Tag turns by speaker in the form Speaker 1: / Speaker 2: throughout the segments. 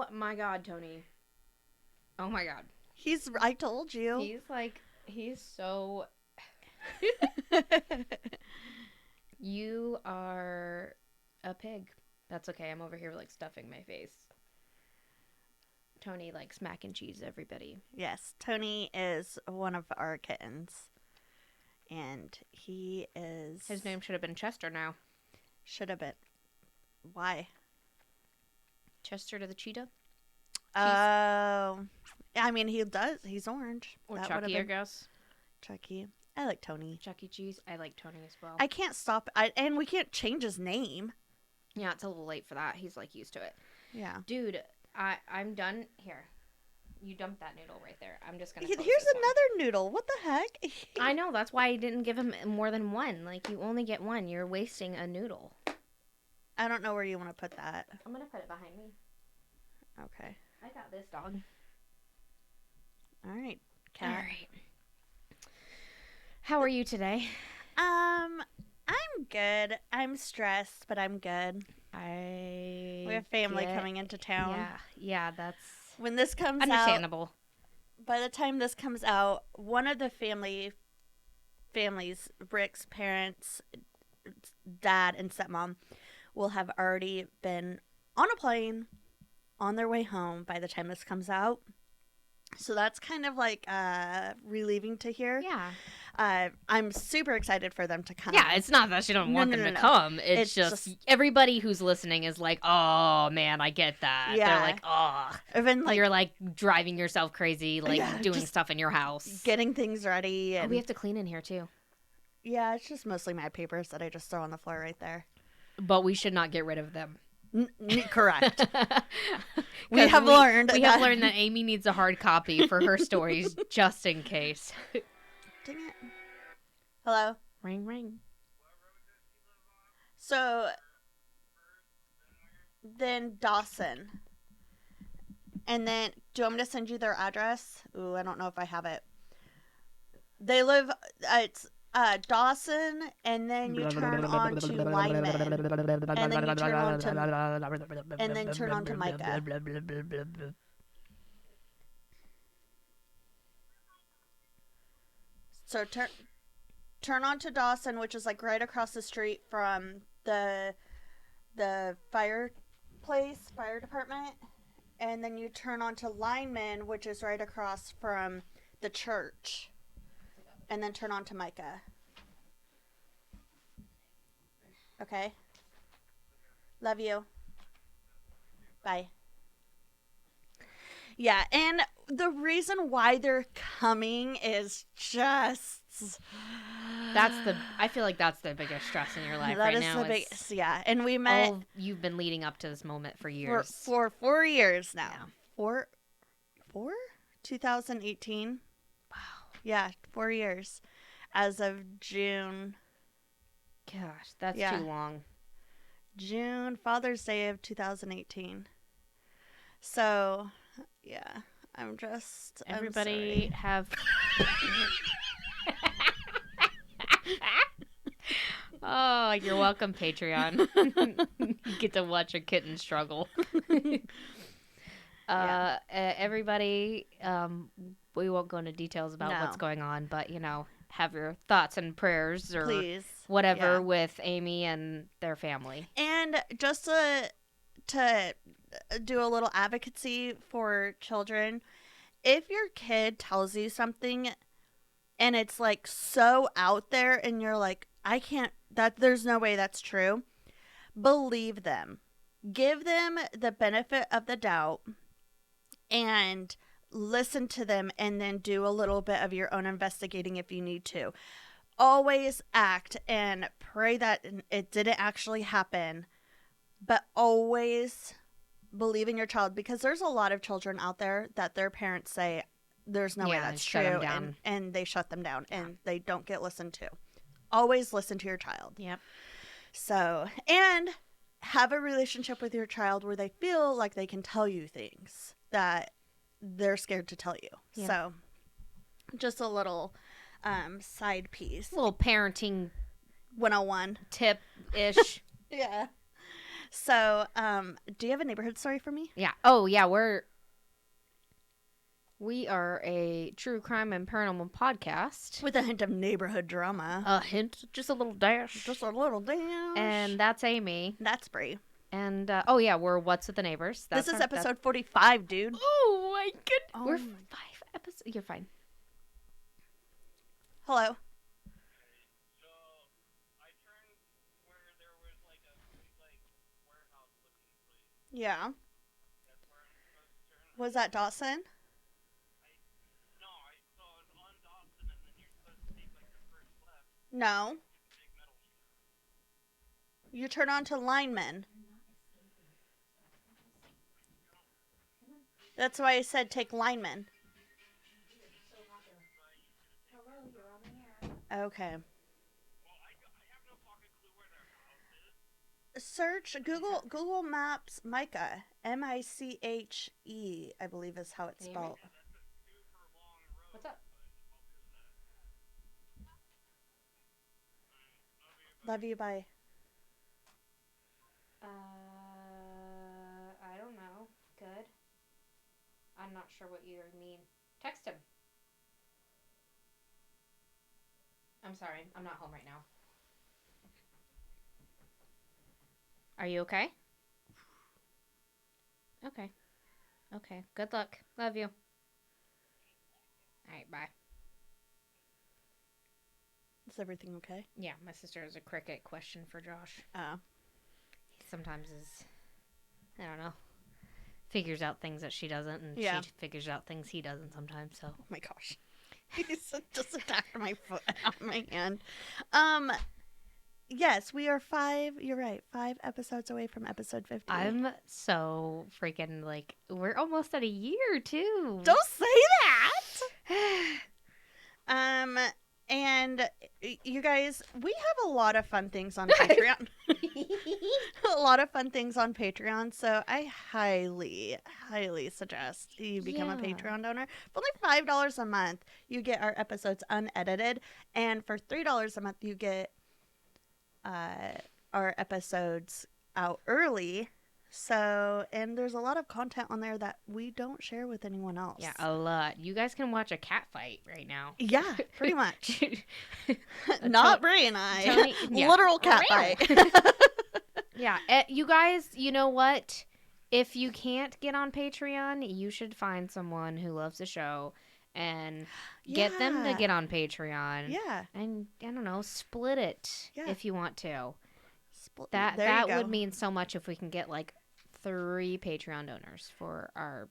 Speaker 1: Oh my God, Tony. Oh my God.
Speaker 2: I told you.
Speaker 1: He's so... You are a pig. That's okay. I'm over here like stuffing my face. Tony likes mac and cheese, everybody.
Speaker 2: Yes, Tony is one of our kittens. And he is...
Speaker 1: His name should have been Chester now.
Speaker 2: Should have been. Why?
Speaker 1: Chester to the cheetah?
Speaker 2: Oh. I mean, he does. He's orange.
Speaker 1: Or
Speaker 2: That
Speaker 1: Chucky, I guess.
Speaker 2: Chucky. I like Tony.
Speaker 1: Chuck E. Cheese. I like Tony as well.
Speaker 2: I can't stop. And we can't change his name.
Speaker 1: Yeah, it's a little late for that. He's like used to it.
Speaker 2: Yeah.
Speaker 1: Dude, I'm done. Here. You dumped that noodle right there. I'm just going to
Speaker 2: Here's another noodle. What the heck?
Speaker 1: I know. That's why I didn't give him more than one. Like, you only get one. You're wasting a noodle.
Speaker 2: I don't know where you want to put that.
Speaker 1: I'm going to put it behind me.
Speaker 2: Okay.
Speaker 1: I got this, dog.
Speaker 2: All right, cat.
Speaker 1: All right. How are you today?
Speaker 2: I'm good. I'm stressed, but I'm good. We have family coming into town.
Speaker 1: Yeah, that's
Speaker 2: when this comes
Speaker 1: understandable.
Speaker 2: By the time this comes out, one of the families, Rick's parents, dad and stepmom, will have already been on a plane on their way home by the time this comes out. So that's kind of like relieving to hear.
Speaker 1: Yeah.
Speaker 2: I'm super excited for them to come.
Speaker 1: Yeah, it's not that you don't want them to come. It's just everybody who's listening is like, oh, man, I get that. Yeah. They're like, oh.
Speaker 2: Even like,
Speaker 1: you're like driving yourself crazy, like doing stuff in your house.
Speaker 2: Getting things ready. And...
Speaker 1: we have to clean in here too.
Speaker 2: Yeah, it's just mostly my papers that I just throw on the floor right there.
Speaker 1: But we should not get rid of them.
Speaker 2: Correct. We have learned
Speaker 1: that Amy needs a hard copy for her stories just in case.
Speaker 2: Dang it. Hello?
Speaker 1: Ring, ring.
Speaker 2: So, then Dawson. And then, do you want me to send you their address? Ooh, I don't know if I have it. They live, it's Dawson, and then you turn on to Lyman. And then you turn on to, and then turn on to Micah. So turn on to Dawson, which is like right across the street from the fire department, and then you turn on to Lyman, which is right across from the church, and then turn on to Micah. Okay. Love you. Bye. Yeah, and the reason why they're coming is just...
Speaker 1: I feel like that's the biggest stress in your life
Speaker 2: that
Speaker 1: right
Speaker 2: is
Speaker 1: now.
Speaker 2: The biggest, yeah, and we met...
Speaker 1: you've been leading up to this moment for years.
Speaker 2: For 4 years now. Yeah. 4? 2018.
Speaker 1: Wow.
Speaker 2: Yeah, 4 years. As of June.
Speaker 1: Gosh, that's too long.
Speaker 2: June, Father's Day of 2018. So, yeah, I'm just...
Speaker 1: Everybody have... Oh, you're welcome, Patreon. You get to watch a kitten struggle. Everybody, we won't go into details about what's going on, but, have your thoughts and prayers or whatever with Amy and their family.
Speaker 2: And just to do a little advocacy for children, if your kid tells you something and it's like so out there and you're like, there's no way that's true, believe them. Give them the benefit of the doubt and listen to them, and then do a little bit of your own investigating if you need to. Always act and pray that it didn't actually happen, but always believe in your child, because there's a lot of children out there that their parents say there's no way that's true, and they shut them down and they don't get listened to. Always listen to your child.
Speaker 1: Yep.
Speaker 2: So, and have a relationship with your child where they feel like they can tell you things that they're scared to tell you. Yeah. So, just a little side piece.
Speaker 1: A little parenting
Speaker 2: 101
Speaker 1: tip-ish.
Speaker 2: Yeah. So, do you have a neighborhood story for me?
Speaker 1: Yeah. Oh, yeah. We are a true crime and paranormal podcast.
Speaker 2: With a hint of neighborhood drama.
Speaker 1: A hint, just a little dash.
Speaker 2: Just a little dash.
Speaker 1: And that's Amy.
Speaker 2: That's Brie.
Speaker 1: And, oh yeah, we're What's with the Neighbors.
Speaker 2: This is episode 45, dude.
Speaker 1: Oh my goodness.
Speaker 2: Oh,
Speaker 1: we're 5 episodes. You're fine.
Speaker 2: Hello.
Speaker 3: So, I turned where there was like a big like warehouse looking place.
Speaker 2: Yeah.
Speaker 3: That's where I'm supposed to turn.
Speaker 2: Was that Dawson?
Speaker 3: No, I saw it on Dawson, and then you're supposed to take like the first left.
Speaker 2: No.
Speaker 3: Big metal sheet.
Speaker 2: You turn on to lineman. That's why I said take lineman. Okay.
Speaker 3: Well, I have no fucking clue where their house is.
Speaker 2: Search Google Maps Micah. Miche, I believe is how it's spelled.
Speaker 3: That's a super long road.
Speaker 1: What's up?
Speaker 2: Love you, bye.
Speaker 1: I don't know. Good. I'm not sure what you mean. Text him. I'm sorry. I'm not home right now. Are you okay? Okay. Okay. Good luck. Love you. All right. Bye.
Speaker 2: Is everything okay?
Speaker 1: Yeah, my sister has a cricket question for Josh.
Speaker 2: Oh.
Speaker 1: He sometimes is, I don't know, figures out things that she doesn't, and
Speaker 2: Yeah.
Speaker 1: she figures out things he doesn't sometimes, so.
Speaker 2: Oh my gosh. He's just attacked my foot on my hand. Yes, we are 5, you're right, 5 episodes away from episode 50.
Speaker 1: I'm so freaking, like, we're almost at a year, too.
Speaker 2: Don't say that! And you guys, we have a lot of fun things on Patreon. A lot of fun things on Patreon, so I highly suggest you become a Patreon donor. For only $5 a month, you get our episodes unedited, and for $3 a month, you get our episodes out early. So, and there's a lot of content on there that we don't share with anyone else.
Speaker 1: Yeah, a lot. You guys can watch a cat fight right now.
Speaker 2: Yeah, pretty much. Not Brie and I.
Speaker 1: Tony, yeah.
Speaker 2: Literal cat fight.
Speaker 1: Yeah, you guys, you know what? If you can't get on Patreon, you should find someone who loves the show and get them to get on Patreon.
Speaker 2: Yeah.
Speaker 1: And, I don't know, split it if you want to. That would mean so much if we can get like 3 Patreon donors for our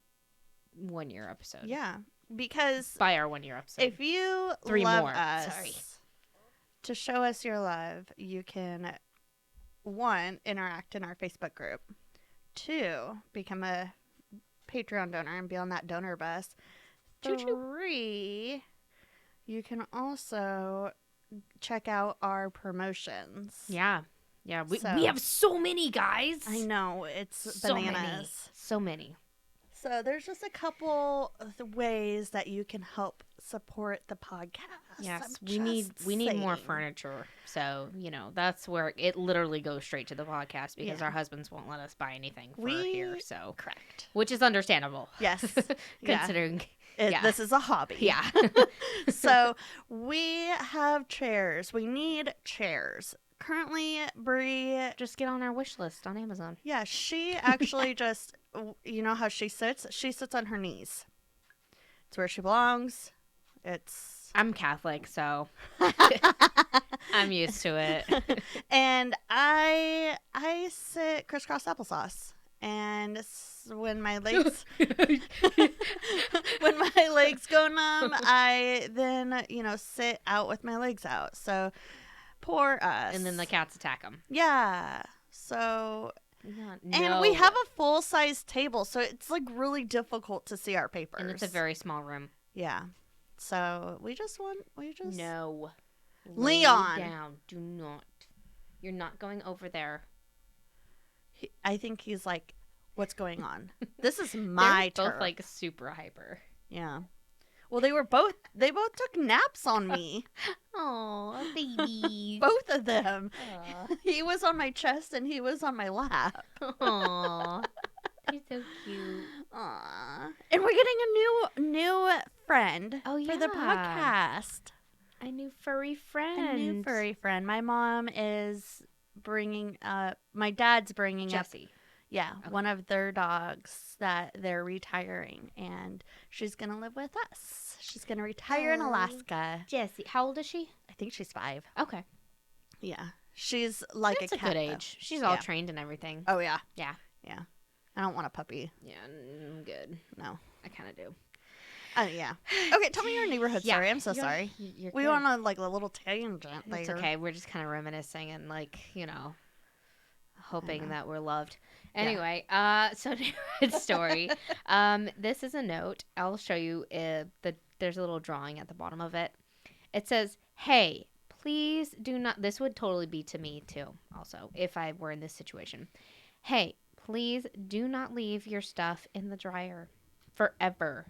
Speaker 1: 1-year episode.
Speaker 2: Yeah, because
Speaker 1: by our 1-year episode,
Speaker 2: if you
Speaker 1: 3
Speaker 2: love
Speaker 1: more.
Speaker 2: us,
Speaker 1: Sorry.
Speaker 2: to show us your love, you can 1, interact in our Facebook group, 2, become a Patreon donor and be on that donor bus. 3, you can also check out our promotions.
Speaker 1: Yeah. Yeah, we have so many, guys.
Speaker 2: I know, it's
Speaker 1: so
Speaker 2: bananas.
Speaker 1: So many.
Speaker 2: So there's just a couple of the ways that you can help support the podcast.
Speaker 1: Yes, we need more furniture. So, you know, that's where it literally goes straight to the podcast because our husbands won't let us buy anything for here. So
Speaker 2: correct.
Speaker 1: Which is understandable.
Speaker 2: Yes.
Speaker 1: Considering
Speaker 2: this is a hobby.
Speaker 1: Yeah.
Speaker 2: So we have chairs. We need chairs. Currently, Brie...
Speaker 1: Just get on our wish list on Amazon.
Speaker 2: Yeah, she actually just... You know how she sits? She sits on her knees. It's where she belongs.
Speaker 1: I'm Catholic, so... I'm used to it.
Speaker 2: And I sit crisscross applesauce. And when my legs... when my legs go numb, I then, sit out with my legs out. So... Poor us.
Speaker 1: And then the cats attack them.
Speaker 2: Yeah. So...
Speaker 1: No.
Speaker 2: And we have a full-size table, so it's, like, really difficult to see our papers.
Speaker 1: And it's a very small room.
Speaker 2: Yeah. So, we just...
Speaker 1: No.
Speaker 2: Leon!
Speaker 1: Lay down. Do not. You're not going over there.
Speaker 2: I think he's like, what's going on? This is my turf.
Speaker 1: Both, like, super hyper.
Speaker 2: Yeah. Well, they both took naps on me.
Speaker 1: Oh, baby.
Speaker 2: Both of them.
Speaker 1: Aw.
Speaker 2: He was on my chest and he was on my lap.
Speaker 1: Aw. They're so cute.
Speaker 2: Aww. And we're getting a new friend
Speaker 1: Oh,
Speaker 2: for the
Speaker 1: yeah.
Speaker 2: podcast.
Speaker 1: A new furry friend.
Speaker 2: A new furry friend. My mom is bringing up, my dad's bringing up,
Speaker 1: Jessie.
Speaker 2: yeah,
Speaker 1: Okay.
Speaker 2: one of their dogs that they're retiring, and she's going to live with us. She's going to retire in
Speaker 1: Aw.
Speaker 2: Alaska.
Speaker 1: Jessie. How old is she?
Speaker 2: I think she's 5.
Speaker 1: Okay.
Speaker 2: Yeah. She's like
Speaker 1: That's
Speaker 2: a
Speaker 1: a
Speaker 2: cat,
Speaker 1: good
Speaker 2: though.
Speaker 1: age. She's all
Speaker 2: Yeah.
Speaker 1: trained and everything.
Speaker 2: Oh, yeah.
Speaker 1: Yeah.
Speaker 2: Yeah. I don't want a puppy.
Speaker 1: Yeah, I'm good.
Speaker 2: No.
Speaker 1: I kind of do.
Speaker 2: Yeah. Okay, tell me your neighborhood
Speaker 1: Yeah,
Speaker 2: story. I'm so
Speaker 1: you're-
Speaker 2: sorry.
Speaker 1: You're
Speaker 2: We
Speaker 1: good.
Speaker 2: went on like a little tangent there.
Speaker 1: It's okay. We're just kind of reminiscing and hoping
Speaker 2: know.
Speaker 1: that we're loved.
Speaker 2: Yeah.
Speaker 1: Anyway, so neighborhood story. This is a note. I'll show you. There's a little drawing at the bottom of it. It says, "Hey, please do not." This would totally be to me too. Also, if I were in this situation, hey, please do not leave your stuff in the dryer forever.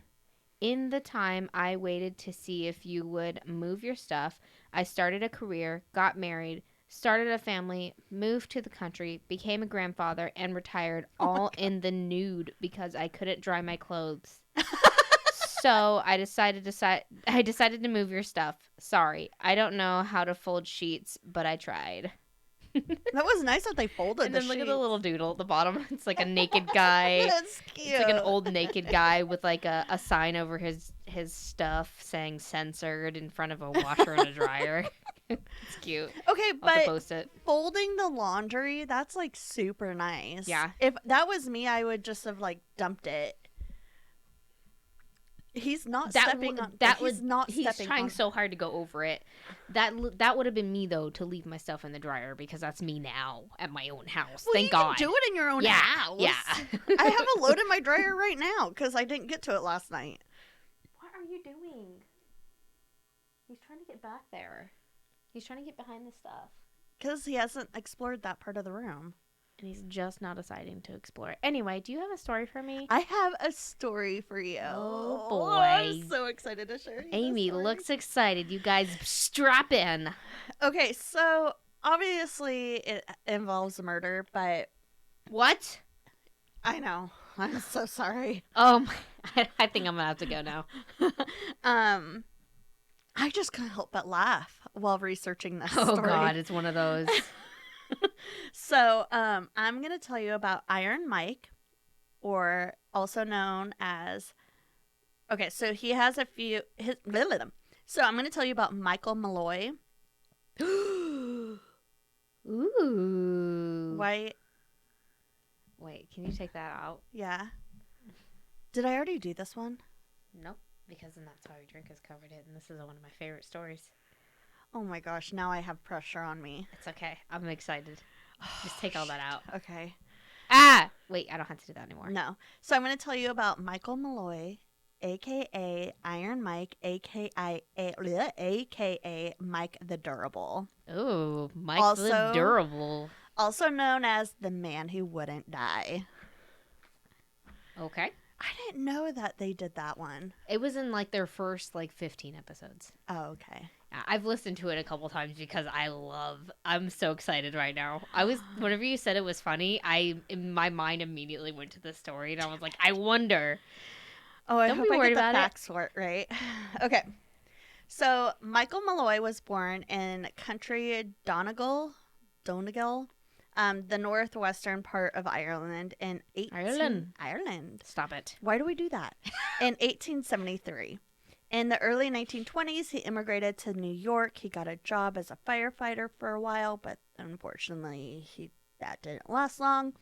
Speaker 1: In the time I waited to see if you would move your stuff, I started a career, got married, started a family, moved to the country, became a grandfather, and retired all in the nude because I couldn't dry my clothes. So I decided to move your stuff. Sorry, I don't know how to fold sheets, but I tried.
Speaker 2: That was nice that they folded
Speaker 1: And
Speaker 2: the
Speaker 1: then look at
Speaker 2: sheets.
Speaker 1: the little doodle at the bottom. It's like a naked guy.
Speaker 2: That's cute.
Speaker 1: It's like an old naked guy with like a sign over his stuff saying censored in front of a washer and a dryer. It's cute.
Speaker 2: Okay,
Speaker 1: I'll have to
Speaker 2: but
Speaker 1: post it.
Speaker 2: folding the laundry, that's like super nice.
Speaker 1: Yeah.
Speaker 2: If that was me, I would just have like dumped it. He's not stepping on that. He's not
Speaker 1: He's
Speaker 2: stepping
Speaker 1: trying
Speaker 2: on.
Speaker 1: so hard to go over it. That would have been me though, to leave my stuff in the dryer, because that's me now at my own house.
Speaker 2: Well,
Speaker 1: Thank
Speaker 2: you
Speaker 1: God.
Speaker 2: can do it in your own
Speaker 1: yeah.
Speaker 2: house.
Speaker 1: Yeah.
Speaker 2: I have a load in my dryer right now because I didn't get to it last night.
Speaker 1: What are you doing? He's trying to get back there. He's trying to get behind the stuff.
Speaker 2: Because he hasn't explored that part of the room.
Speaker 1: And he's just now deciding to explore it. Anyway, do you have a story for me?
Speaker 2: I have a story for you.
Speaker 1: Oh,
Speaker 2: I'm
Speaker 1: boy.
Speaker 2: so excited to share you this
Speaker 1: Amy
Speaker 2: story.
Speaker 1: looks excited. You guys strap in.
Speaker 2: Okay, so obviously it involves murder, but
Speaker 1: What?
Speaker 2: I know. I'm so sorry.
Speaker 1: Oh, I think I'm going to have to go now.
Speaker 2: I just couldn't help but laugh while researching this
Speaker 1: Oh,
Speaker 2: story.
Speaker 1: God. It's one of those.
Speaker 2: So, I'm going to tell you about Iron Mike, or also known as. Okay, so he has a few. So, I'm going to tell you about Michael Malloy.
Speaker 1: Ooh.
Speaker 2: White.
Speaker 1: Wait, can you take that out?
Speaker 2: Yeah. Did I already do this one?
Speaker 1: Nope. Because then That's Why We Drink has covered it, and this is one of my favorite stories.
Speaker 2: Oh my gosh, now I have pressure on me.
Speaker 1: It's okay. I'm excited. Just take all that out.
Speaker 2: Okay.
Speaker 1: Ah! Wait, I don't have to do that anymore.
Speaker 2: No. So I'm going to tell you about Michael Malloy, aka Iron Mike, aka Mike the Durable,
Speaker 1: Ooh, Mike
Speaker 2: Also-
Speaker 1: the Durable.
Speaker 2: also known as the man who wouldn't die.
Speaker 1: Okay.
Speaker 2: I didn't know that they did that one.
Speaker 1: It was in like their first 15 episodes.
Speaker 2: Oh, okay.
Speaker 1: I've listened to it a couple times because I'm so excited right now. Whenever you said it was funny, my mind immediately went to the story, and I was like, I wonder.
Speaker 2: Oh, I
Speaker 1: Don't
Speaker 2: hope
Speaker 1: be
Speaker 2: I
Speaker 1: worried
Speaker 2: get the
Speaker 1: about it.
Speaker 2: facts for it right. Okay. So Michael Malloy was born in country Donegal, the northwestern part of Ireland in Ireland.
Speaker 1: Stop it.
Speaker 2: Why do we do that? In 1873. In the early 1920s, he immigrated to New York. He got a job as a firefighter for a while, but unfortunately, that didn't last long.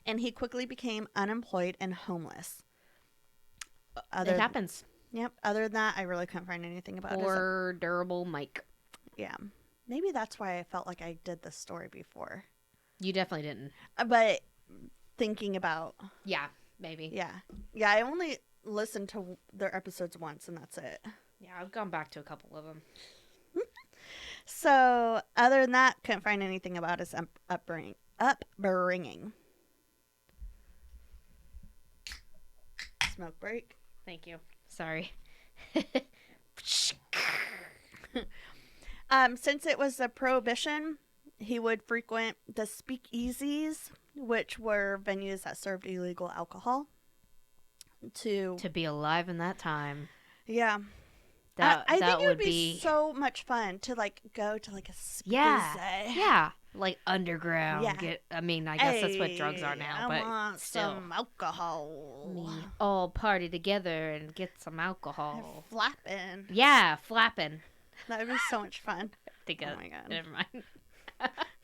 Speaker 2: And he quickly became unemployed and homeless.
Speaker 1: It happens.
Speaker 2: Yep. Other than that, I really couldn't find anything about it.
Speaker 1: Poor Durable Mike.
Speaker 2: Yeah. Maybe that's why I felt like I did this story before.
Speaker 1: You definitely didn't.
Speaker 2: But thinking about,
Speaker 1: Yeah, maybe.
Speaker 2: yeah, I only listened to their episodes once, and that's it.
Speaker 1: Yeah, I've gone back to a couple of them.
Speaker 2: So, other than that, couldn't find anything about his upbringing. Smoke break.
Speaker 1: Thank you. Sorry.
Speaker 2: Since it was a prohibition, he would frequent the speakeasies, which were venues that served illegal alcohol. To
Speaker 1: be alive in that time.
Speaker 2: Yeah.
Speaker 1: That
Speaker 2: I
Speaker 1: that
Speaker 2: think it would
Speaker 1: would
Speaker 2: be so much fun to like go to like a speakeasy.
Speaker 1: yeah, like underground.
Speaker 2: Yeah.
Speaker 1: I mean, I guess that's what drugs are now,
Speaker 2: I
Speaker 1: but
Speaker 2: want
Speaker 1: still.
Speaker 2: some alcohol.
Speaker 1: We all party together and get some alcohol.
Speaker 2: Flapping.
Speaker 1: Yeah, flapping.
Speaker 2: That would be so much fun.
Speaker 1: Think
Speaker 2: Oh
Speaker 1: of,
Speaker 2: my God.
Speaker 1: Never mind.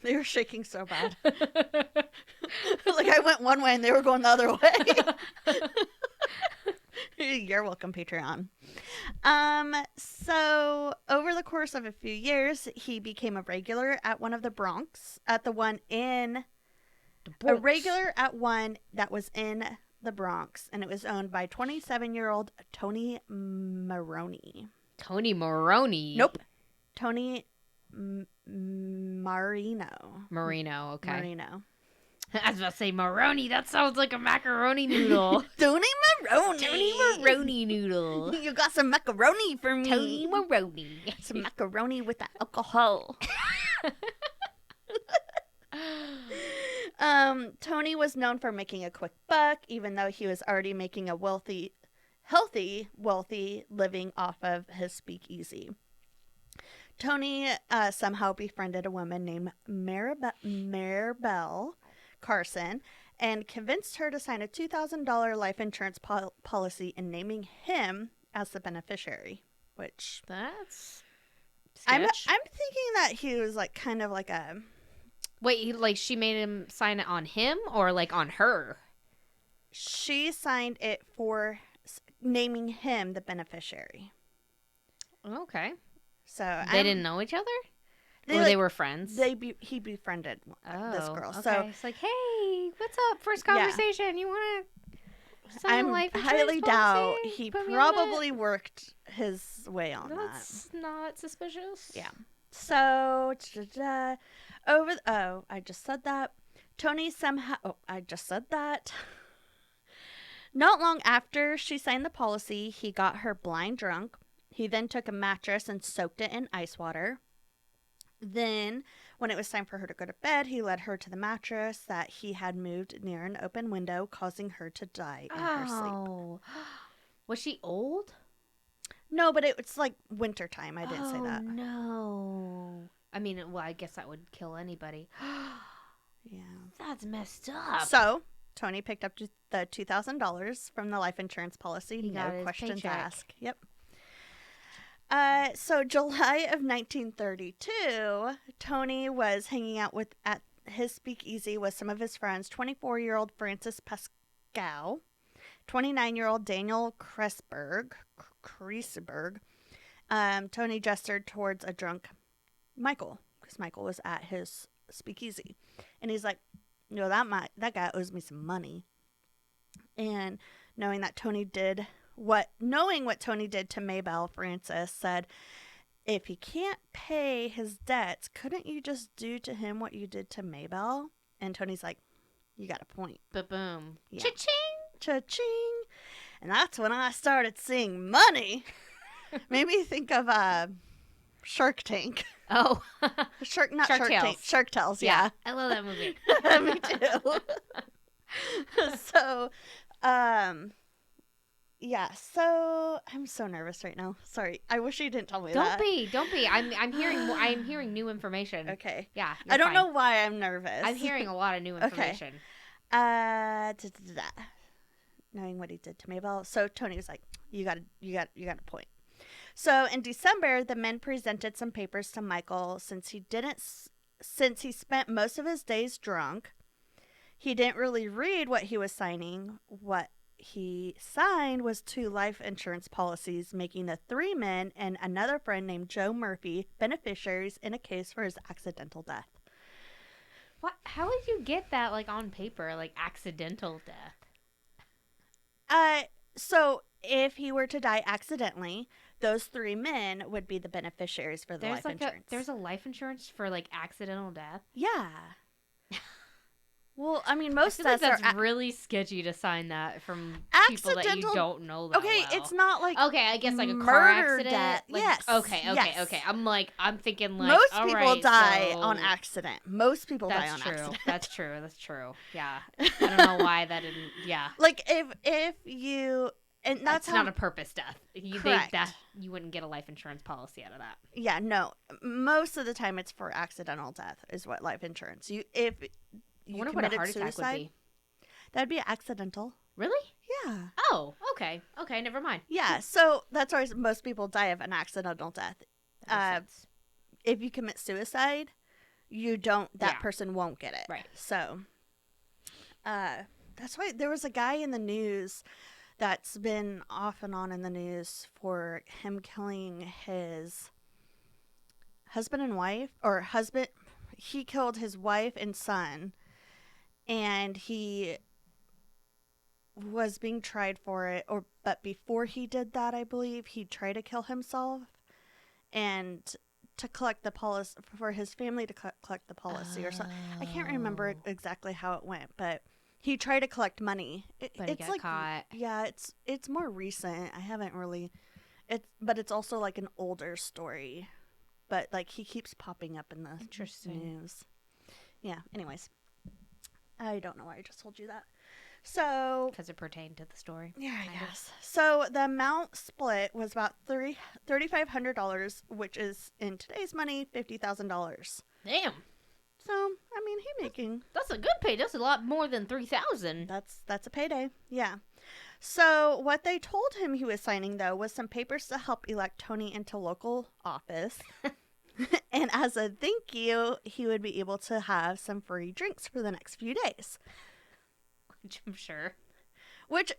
Speaker 2: They were shaking so bad. Like I went one way and they were going the other way. You're welcome, Patreon. So over the course of a few years, he became a regular at one of the Bronx, at the one in a regular at one that was in the Bronx, and it was owned by 27-year-old Tony Maroney.
Speaker 1: Tony Maroney.
Speaker 2: Nope, Tony Marino.
Speaker 1: Marino. Okay.
Speaker 2: Marino.
Speaker 1: I was about to say Maroney. That sounds like a macaroni noodle.
Speaker 2: Tony Maroney.
Speaker 1: Tony Maroney noodle.
Speaker 2: You got some macaroni for me.
Speaker 1: Tony Maroney.
Speaker 2: Some macaroni with the alcohol. Tony was known for making a quick buck, even though he was already making a healthy living off of his speakeasy. Tony somehow befriended a woman named Maribel Carson and convinced her to sign a $2,000 life insurance policy and naming him as the beneficiary, which
Speaker 1: That's
Speaker 2: I'm
Speaker 1: sketch.
Speaker 2: thinking that he was like kind of like a
Speaker 1: Wait, like she made him sign it on him or like on her?
Speaker 2: she signed it for naming him the beneficiary.
Speaker 1: Okay.
Speaker 2: So
Speaker 1: They didn't know each other? Or
Speaker 2: like,
Speaker 1: they were friends?
Speaker 2: he befriended this girl.
Speaker 1: Okay.
Speaker 2: So
Speaker 1: it's like, hey, what's up? First
Speaker 2: Yeah.
Speaker 1: conversation. You want to sign a
Speaker 2: I'm
Speaker 1: life insurance
Speaker 2: highly doubt
Speaker 1: policy?
Speaker 2: he
Speaker 1: Put me on it?
Speaker 2: probably worked his way on that.
Speaker 1: That's not suspicious.
Speaker 2: Yeah. So I just said that. Tony somehow I just said that. Not long after she signed the policy, he got her blind drunk. He then took a mattress and soaked it in ice water. Then, when it was time for her to go to bed, he led her to the mattress that he had moved near an open window, causing her to die in her sleep.
Speaker 1: Oh. Was she old?
Speaker 2: No, but it's like wintertime. I didn't say that.
Speaker 1: No. I mean, well, I guess that would kill anybody.
Speaker 2: Yeah.
Speaker 1: That's messed up.
Speaker 2: So, Tony picked up the $2,000 from the life insurance policy.
Speaker 1: He got
Speaker 2: No
Speaker 1: his
Speaker 2: questions
Speaker 1: paycheck.
Speaker 2: asked. Yep. So July of 1932, Tony was hanging out at his speakeasy with some of his friends, 24-year-old Francis Pascal, 29-year-old Daniel Kreisberg. Tony gestured towards a drunk Michael, because Michael was at his speakeasy. And he's like, no, that guy owes me some money. And knowing what Tony did to Mabel, Francis said, if he can't pay his debts, couldn't you just do to him what you did to Mabel? And Tony's like, you got a point.
Speaker 1: Ba-boom.
Speaker 2: Yeah.
Speaker 1: Cha-ching.
Speaker 2: Cha-ching. And that's when I started seeing money. Made me think of Shark Tank.
Speaker 1: Oh.
Speaker 2: Shark
Speaker 1: Shark Tales.
Speaker 2: Tank. Shark Tales, yeah.
Speaker 1: I love that movie.
Speaker 2: Me too. So, yeah. So I'm so nervous right now. Sorry. I wish you didn't tell me that.
Speaker 1: Don't be. I'm hearing new information.
Speaker 2: Okay.
Speaker 1: Yeah.
Speaker 2: I don't
Speaker 1: fine.
Speaker 2: know why I'm nervous.
Speaker 1: I'm hearing a lot of new information.
Speaker 2: Knowing what he did to Mabel. So Tony was like, you got a point. So in December, the men presented some papers to Michael since he spent most of his days drunk. He didn't really read what he was signing. What he signed was 2 life insurance policies, making the 3 men and another friend named Joe Murphy beneficiaries in a case for his accidental death.
Speaker 1: What? How would you get that like on paper, like accidental death?
Speaker 2: So if he were to die accidentally, those 3 men would be the beneficiaries for the life insurance.
Speaker 1: There's a life insurance for like accidental death.
Speaker 2: Yeah. Well, I mean,
Speaker 1: I
Speaker 2: most
Speaker 1: feel like
Speaker 2: deaths
Speaker 1: that's
Speaker 2: are
Speaker 1: really sketchy to sign that from people that you
Speaker 2: accidental.
Speaker 1: don't know that
Speaker 2: Okay,
Speaker 1: well.
Speaker 2: it's not like
Speaker 1: Okay, I guess like a car
Speaker 2: murder
Speaker 1: accident.
Speaker 2: death.
Speaker 1: Like,
Speaker 2: Yes,
Speaker 1: Okay.
Speaker 2: yes.
Speaker 1: I'm thinking like
Speaker 2: most
Speaker 1: all
Speaker 2: people
Speaker 1: right,
Speaker 2: die
Speaker 1: so
Speaker 2: on accident. Most people die
Speaker 1: That's
Speaker 2: on
Speaker 1: true.
Speaker 2: accident.
Speaker 1: That's true. That's true. Yeah. I don't know why that didn't. Yeah.
Speaker 2: Like if you and that's how
Speaker 1: not a purpose death.
Speaker 2: Correct.
Speaker 1: You wouldn't get a life insurance policy out of that.
Speaker 2: yeah, no. Most of the time it's for accidental death is what life insurance. If
Speaker 1: I
Speaker 2: you
Speaker 1: wonder what a
Speaker 2: committed
Speaker 1: heart attack
Speaker 2: suicide,
Speaker 1: would be.
Speaker 2: that'd be accidental.
Speaker 1: Really?
Speaker 2: Yeah.
Speaker 1: Oh, okay. Okay, never mind.
Speaker 2: Yeah, so that's why most people die of an accidental death.
Speaker 1: That makes sense.
Speaker 2: If you commit suicide, you don't. That
Speaker 1: Yeah.
Speaker 2: person won't get it.
Speaker 1: Right.
Speaker 2: So, that's why there was a guy in the news that's been off and on in the news for him killing his husband and wife, or husband. He killed his wife and son, and he was being tried for it. But before he did that, I believe he tried to kill himself, and to collect the policy for his family to collect the policy or something. I can't remember
Speaker 1: Oh.
Speaker 2: exactly how it went, but he tried to collect money.
Speaker 1: But he
Speaker 2: it's
Speaker 1: got
Speaker 2: like
Speaker 1: caught.
Speaker 2: yeah, it's more recent. I haven't really but it's also like an older story. But like he keeps popping up in the
Speaker 1: Interesting.
Speaker 2: news. Yeah, anyways. I don't know why I just told you that. So
Speaker 1: Because it pertained to the story.
Speaker 2: yeah, I
Speaker 1: kind of.
Speaker 2: guess. So the amount split was about $3,500, which is in today's money $50,000.
Speaker 1: Damn.
Speaker 2: So I mean, he making
Speaker 1: That's a good pay. That's a lot more than 3,000.
Speaker 2: that's a payday. Yeah. So what they told him he was signing though was some papers to help elect Tony into local office. And as a thank you, he would be able to have some free drinks for the next few days.
Speaker 1: Which I'm sure.
Speaker 2: Which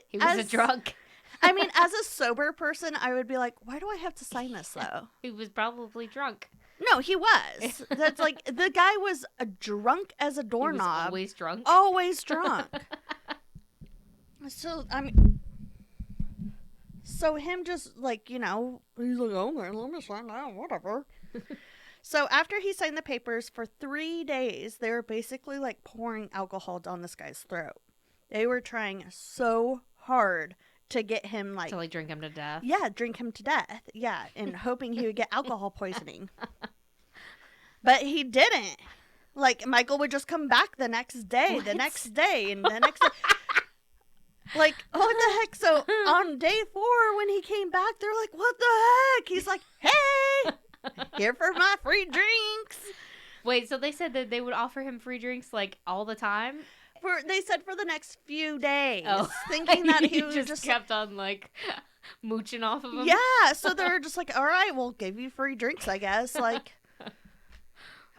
Speaker 1: He was a drunk.
Speaker 2: I mean, as a sober person, I would be like, why do I have to sign this though?
Speaker 1: He was probably drunk.
Speaker 2: No, he was. That's like the guy was a drunk as a
Speaker 1: He was
Speaker 2: doorknob.
Speaker 1: always drunk.
Speaker 2: Always drunk. So I mean, so him just like he's like, okay, let me sign that, whatever. So after he signed the papers for 3 days, they were basically like pouring alcohol down this guy's throat. They were trying so hard to get him like
Speaker 1: To like drink him to death.
Speaker 2: yeah, drink him to death. Yeah, and hoping he would get alcohol poisoning. But he didn't. Like Michael would just come back the next day, the
Speaker 1: What?
Speaker 2: next day, and the next day. Like, what the heck? So on day 4, when he came back, they're like, what the heck? He's like, hey, here for my free drinks.
Speaker 1: Wait, so they said that they would offer him free drinks like all the time?
Speaker 2: They said for the next few days,
Speaker 1: Oh.
Speaker 2: thinking that he was
Speaker 1: just
Speaker 2: just
Speaker 1: kept on like mooching off of him.
Speaker 2: yeah. So they were just like, all right, we'll give you free drinks, I guess. Like,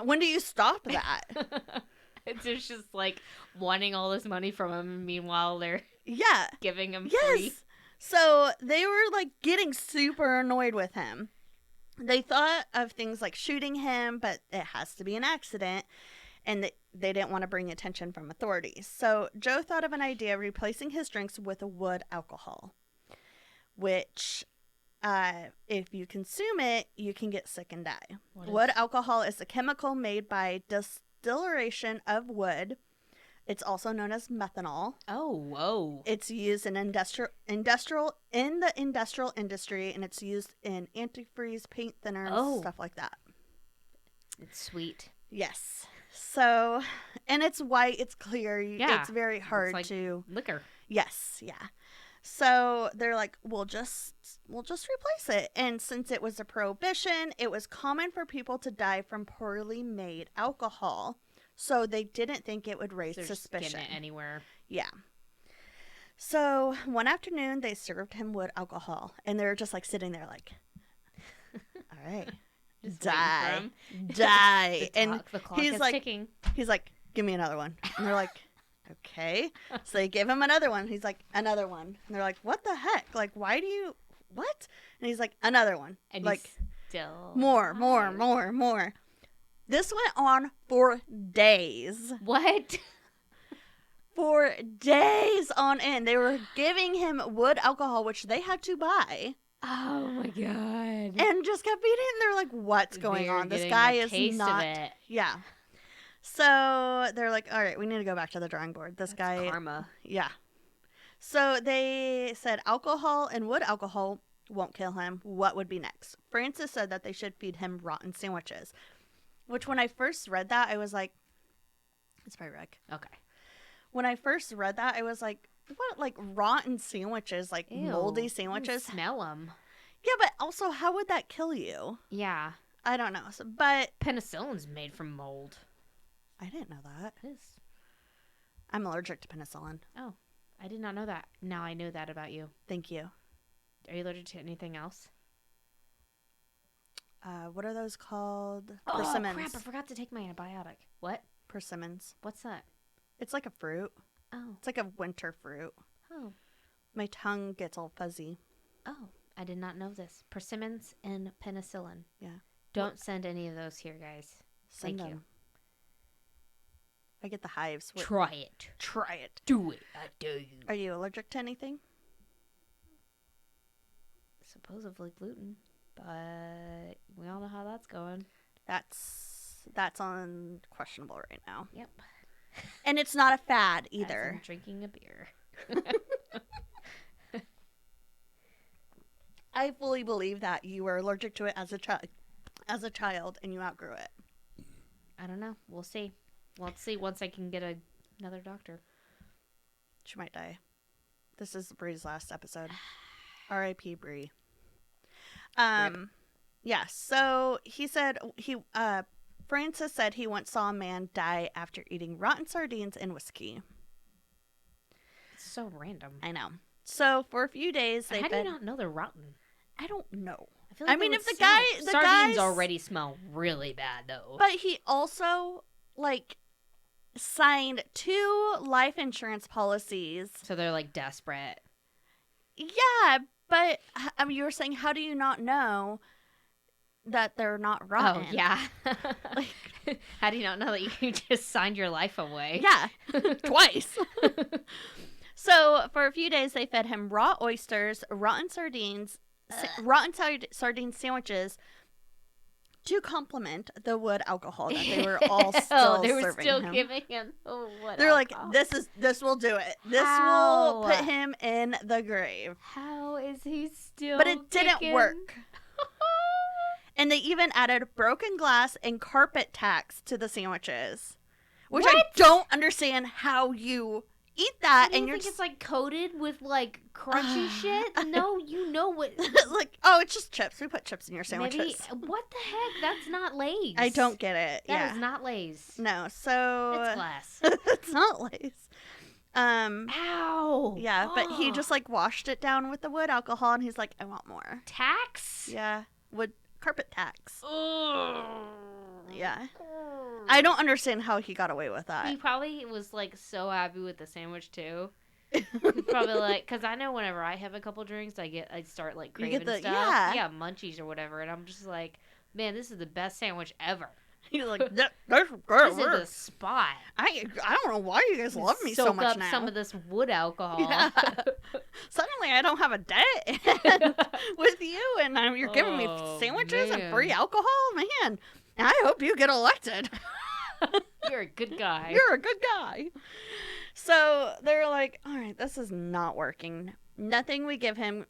Speaker 2: when do you stop that?
Speaker 1: It's just like wanting all this money from him, and meanwhile they're
Speaker 2: Yeah.
Speaker 1: giving him
Speaker 2: Yes.
Speaker 1: free.
Speaker 2: So they were like getting super annoyed with him. They thought of things like shooting him, but it has to be an accident. And they didn't want to bring attention from authorities. So Joe thought of an idea of replacing his drinks with a wood alcohol, which if you consume it, you can get sick and die. Wood alcohol is a chemical made by distillation of wood. It's also known as methanol.
Speaker 1: Oh, whoa.
Speaker 2: It's used in in the industrial industry, and it's used in antifreeze, paint thinners,
Speaker 1: Oh.
Speaker 2: stuff like that.
Speaker 1: It's sweet.
Speaker 2: Yes. So, and it's white, it's clear.
Speaker 1: Yeah.
Speaker 2: It's very hard
Speaker 1: like
Speaker 2: to.
Speaker 1: liquor.
Speaker 2: Yes, yeah. So they're like, we'll just replace it. And since it was a prohibition, it was common for people to die from poorly made alcohol. So they didn't think it would raise
Speaker 1: They're just
Speaker 2: suspicion.
Speaker 1: getting it anywhere.
Speaker 2: Yeah. So one afternoon, they served him wood alcohol, and they were just like sitting there, like, "All right,
Speaker 1: Just waiting for
Speaker 2: die,
Speaker 1: him.
Speaker 2: die." And
Speaker 1: The clock
Speaker 2: he's
Speaker 1: is
Speaker 2: like,
Speaker 1: ticking.
Speaker 2: he's like, "Give me another one." And they're like, "Okay." So they give him another one. He's like, "Another one." And they're like, "What the heck? Like, why do you what?" And he's like, "Another one."
Speaker 1: And
Speaker 2: like,
Speaker 1: he's still
Speaker 2: more.
Speaker 1: alive.
Speaker 2: This went on for days.
Speaker 1: What?
Speaker 2: For days on end. They were giving him wood alcohol, which they had to buy,
Speaker 1: Oh my god.
Speaker 2: and just kept feeding. They're like, what's going
Speaker 1: They're
Speaker 2: on? This
Speaker 1: getting
Speaker 2: guy
Speaker 1: a
Speaker 2: is
Speaker 1: taste
Speaker 2: not.
Speaker 1: of it.
Speaker 2: Yeah. So they're like, all right, we need to go back to the drawing board. This
Speaker 1: That's
Speaker 2: guy,
Speaker 1: karma.
Speaker 2: yeah. So they said alcohol and wood alcohol won't kill him. What would be next? Francis said that they should feed him rotten sandwiches, which when I first read that, I was like, it's by Rick.
Speaker 1: Okay.
Speaker 2: When I first read that, I was like, what, like rotten sandwiches, like
Speaker 1: Ew.
Speaker 2: moldy sandwiches?
Speaker 1: Smell them.
Speaker 2: Yeah, but also, how would that kill you?
Speaker 1: Yeah.
Speaker 2: I don't know. So, but
Speaker 1: Penicillin's made from mold.
Speaker 2: I didn't know that.
Speaker 1: It is.
Speaker 2: I'm allergic to penicillin.
Speaker 1: Oh, I did not know that. Now I know that about you.
Speaker 2: Thank you.
Speaker 1: Are you allergic to anything else?
Speaker 2: What are those called?
Speaker 1: Oh,
Speaker 2: Persimmons.
Speaker 1: crap. I forgot to take my antibiotic. What?
Speaker 2: Persimmons.
Speaker 1: What's that?
Speaker 2: It's like a fruit.
Speaker 1: Oh.
Speaker 2: It's like a winter fruit.
Speaker 1: Oh.
Speaker 2: My tongue gets all fuzzy.
Speaker 1: Oh. I did not know this. Persimmons and penicillin.
Speaker 2: Yeah.
Speaker 1: Don't send any of those here, guys.
Speaker 2: Send
Speaker 1: Thank you.
Speaker 2: them. I get the hives.
Speaker 1: Try it.
Speaker 2: Try it.
Speaker 1: Do it. I dare you.
Speaker 2: Are you allergic to anything?
Speaker 1: Supposedly gluten, but we all know how that's going.
Speaker 2: That's on questionable right now.
Speaker 1: Yep.
Speaker 2: And it's not a fad
Speaker 1: As
Speaker 2: either.
Speaker 1: in drinking a beer.
Speaker 2: I fully believe that you were allergic to it as a child, and you outgrew it.
Speaker 1: I don't know. We'll see. Let's see once I can get another doctor.
Speaker 2: She might die. This is Bree's last episode. R.I.P. Bree. Yeah. So he said Francis said he once saw a man die after eating rotten sardines and whiskey.
Speaker 1: It's so random.
Speaker 2: I know. So for a few days they
Speaker 1: How do you not know they're rotten?
Speaker 2: I don't know.
Speaker 1: I feel
Speaker 2: I
Speaker 1: like they
Speaker 2: mean,
Speaker 1: would
Speaker 2: if the
Speaker 1: smell-
Speaker 2: guy- the
Speaker 1: sardines
Speaker 2: guys-
Speaker 1: already smell really bad though.
Speaker 2: But he also signed 2 life insurance policies.
Speaker 1: So they're like desperate.
Speaker 2: Yeah, but I mean, you were saying, how do you not know that they're not rotten?
Speaker 1: Oh yeah. How do you not know that you just signed your life away?
Speaker 2: Yeah, twice. So for a few days, they fed him raw oysters, rotten sardines, sardine sandwiches to complement the wood alcohol that they were all still
Speaker 1: they were
Speaker 2: serving
Speaker 1: still
Speaker 2: him.
Speaker 1: giving him the wood
Speaker 2: They're like,
Speaker 1: alcohol.
Speaker 2: this will do it. This
Speaker 1: How?
Speaker 2: will put him in the grave.
Speaker 1: How is he still?
Speaker 2: But it didn't
Speaker 1: kicking?
Speaker 2: work. And they even added broken glass and carpet tacks to the sandwiches, which I
Speaker 1: What?
Speaker 2: don't understand how you eat that.
Speaker 1: Do you
Speaker 2: And you're
Speaker 1: think it's like coated with like crunchy shit? No, you know what?
Speaker 2: like, oh, it's just chips. We put chips in your sandwiches.
Speaker 1: Maybe what the heck? That's not Lay's.
Speaker 2: I don't get it.
Speaker 1: That is
Speaker 2: Yeah.
Speaker 1: not Lay's.
Speaker 2: No, so
Speaker 1: It's glass.
Speaker 2: it's not Lay's.
Speaker 1: Ow.
Speaker 2: Yeah, but he
Speaker 1: Ugh.
Speaker 2: just like washed it down with the wood alcohol, and he's like, I want more.
Speaker 1: tax.
Speaker 2: Yeah, wood carpet tacks.
Speaker 1: Ugh.
Speaker 2: Yeah, I don't understand how he got away with
Speaker 1: He
Speaker 2: that.
Speaker 1: probably was like so happy with the sandwich too. Probably like, cause I know whenever I have a couple drinks, I start like
Speaker 2: You
Speaker 1: craving
Speaker 2: get the-
Speaker 1: stuff.
Speaker 2: yeah.
Speaker 1: Munchies or whatever, and I'm just like, man, this is the best sandwich ever.
Speaker 2: He's like, that's good.
Speaker 1: This is the spot.
Speaker 2: I don't know why you guys love me so
Speaker 1: Soak
Speaker 2: much
Speaker 1: up
Speaker 2: now.
Speaker 1: some of this wood alcohol.
Speaker 2: Yeah. Suddenly, I don't have a debt with you, and you're giving me
Speaker 1: Oh,
Speaker 2: sandwiches and free
Speaker 1: man.
Speaker 2: alcohol, man. I hope you get elected.
Speaker 1: You're a good guy.
Speaker 2: You're a good guy. So they're like, all right, this is not working. Nothing we give him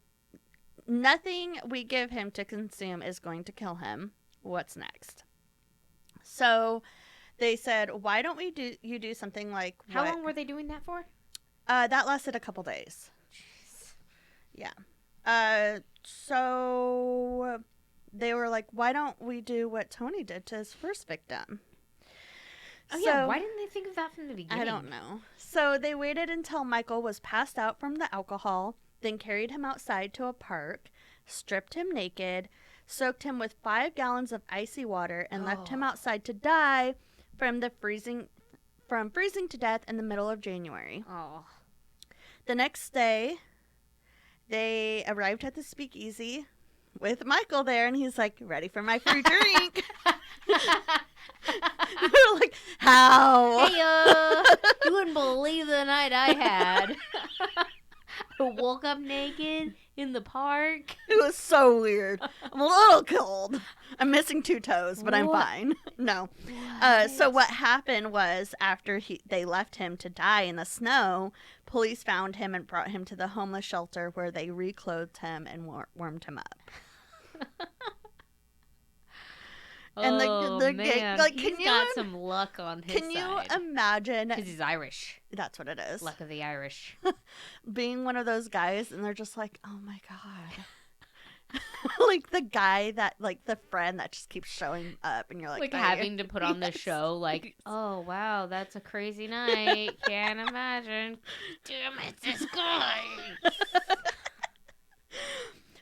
Speaker 2: to consume is going to kill him. What's next? So they said, why don't you do something like
Speaker 1: How
Speaker 2: what?
Speaker 1: long were they doing that for?
Speaker 2: That lasted a couple days. Yeah. So they were like, why don't we do what Tony did to his first victim?
Speaker 1: Oh yeah,
Speaker 2: So-
Speaker 1: why didn't they think of that from the beginning?
Speaker 2: I don't know. So they waited until Michael was passed out from the alcohol, then carried him outside to a park, stripped him naked, soaked him with 5 gallons of icy water, and left him
Speaker 1: Oh.
Speaker 2: outside to die from freezing to death in the middle of January.
Speaker 1: Oh.
Speaker 2: The next day, they arrived at the speakeasy with Michael there, and he's like, ready for my free drink. We were like, how?
Speaker 1: Hey, you wouldn't believe the night I had. I woke up naked in the park.
Speaker 2: It was so weird. I'm a little cold. I'm missing 2 toes, but I'm
Speaker 1: What?
Speaker 2: fine. No. So what happened was after they left him to die in the snow, police found him and brought him to the homeless shelter where they reclothed him and warmed him up. And
Speaker 1: man,
Speaker 2: like,
Speaker 1: he's got some luck on his
Speaker 2: Can you
Speaker 1: side.
Speaker 2: imagine?
Speaker 1: Because he's Irish.
Speaker 2: That's what it is.
Speaker 1: Luck of the Irish.
Speaker 2: Being one of those guys, and they're just like, oh my god. Like the guy that, like the friend that just keeps showing up, and you're like
Speaker 1: Like
Speaker 2: "Oh,
Speaker 1: having to put on the
Speaker 2: yes,
Speaker 1: show, like,
Speaker 2: please."
Speaker 1: oh wow, that's a crazy night. Can't imagine. Damn it, this guy.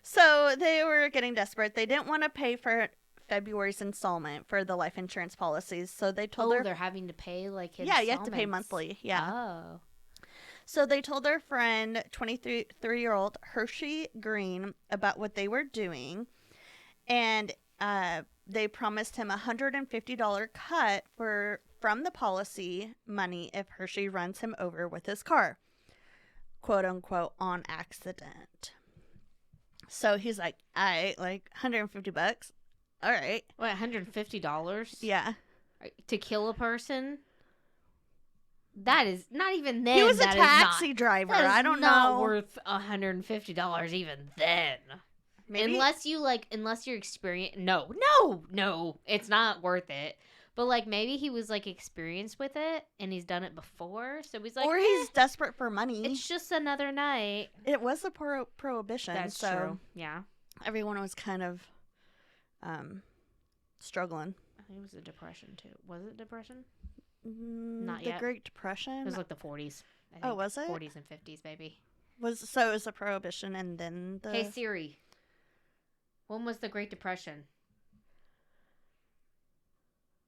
Speaker 2: So they were getting desperate. They didn't want to pay for February's installment for the life insurance policies, so they told
Speaker 1: Oh,
Speaker 2: their
Speaker 1: they're having to pay like his.
Speaker 2: yeah, you have to pay
Speaker 1: installments.
Speaker 2: monthly. Yeah.
Speaker 1: Oh.
Speaker 2: So they told their friend, 23-year-old Hershey Green, about what they were doing, and they promised him a $150 cut from the policy money if Hershey runs him over with his car, quote unquote, on accident. So he's like, all right, like $150. All right.
Speaker 1: What, $150?
Speaker 2: Yeah.
Speaker 1: To kill a person? That is not even then.
Speaker 2: He was a
Speaker 1: that is not-
Speaker 2: taxi driver.
Speaker 1: that is
Speaker 2: I don't
Speaker 1: not
Speaker 2: know.
Speaker 1: worth $150 even then.
Speaker 2: Maybe.
Speaker 1: Unless you're experienced. No, it's not worth it. But like maybe he was like experienced with it and he's done it before, so he's like,
Speaker 2: or he's desperate for money.
Speaker 1: it's just another night.
Speaker 2: It was a prohibition.
Speaker 1: That's
Speaker 2: so
Speaker 1: true. Yeah,
Speaker 2: everyone was kind of struggling.
Speaker 1: I think it was the Depression too. Was it Depression?
Speaker 2: Not
Speaker 1: yet.
Speaker 2: The Great Depression.
Speaker 1: It was like the 40s. I
Speaker 2: Oh,
Speaker 1: think.
Speaker 2: was it?
Speaker 1: 40s and 50s, baby.
Speaker 2: So it was a prohibition, and then the.
Speaker 1: Hey Siri, when was the Great Depression?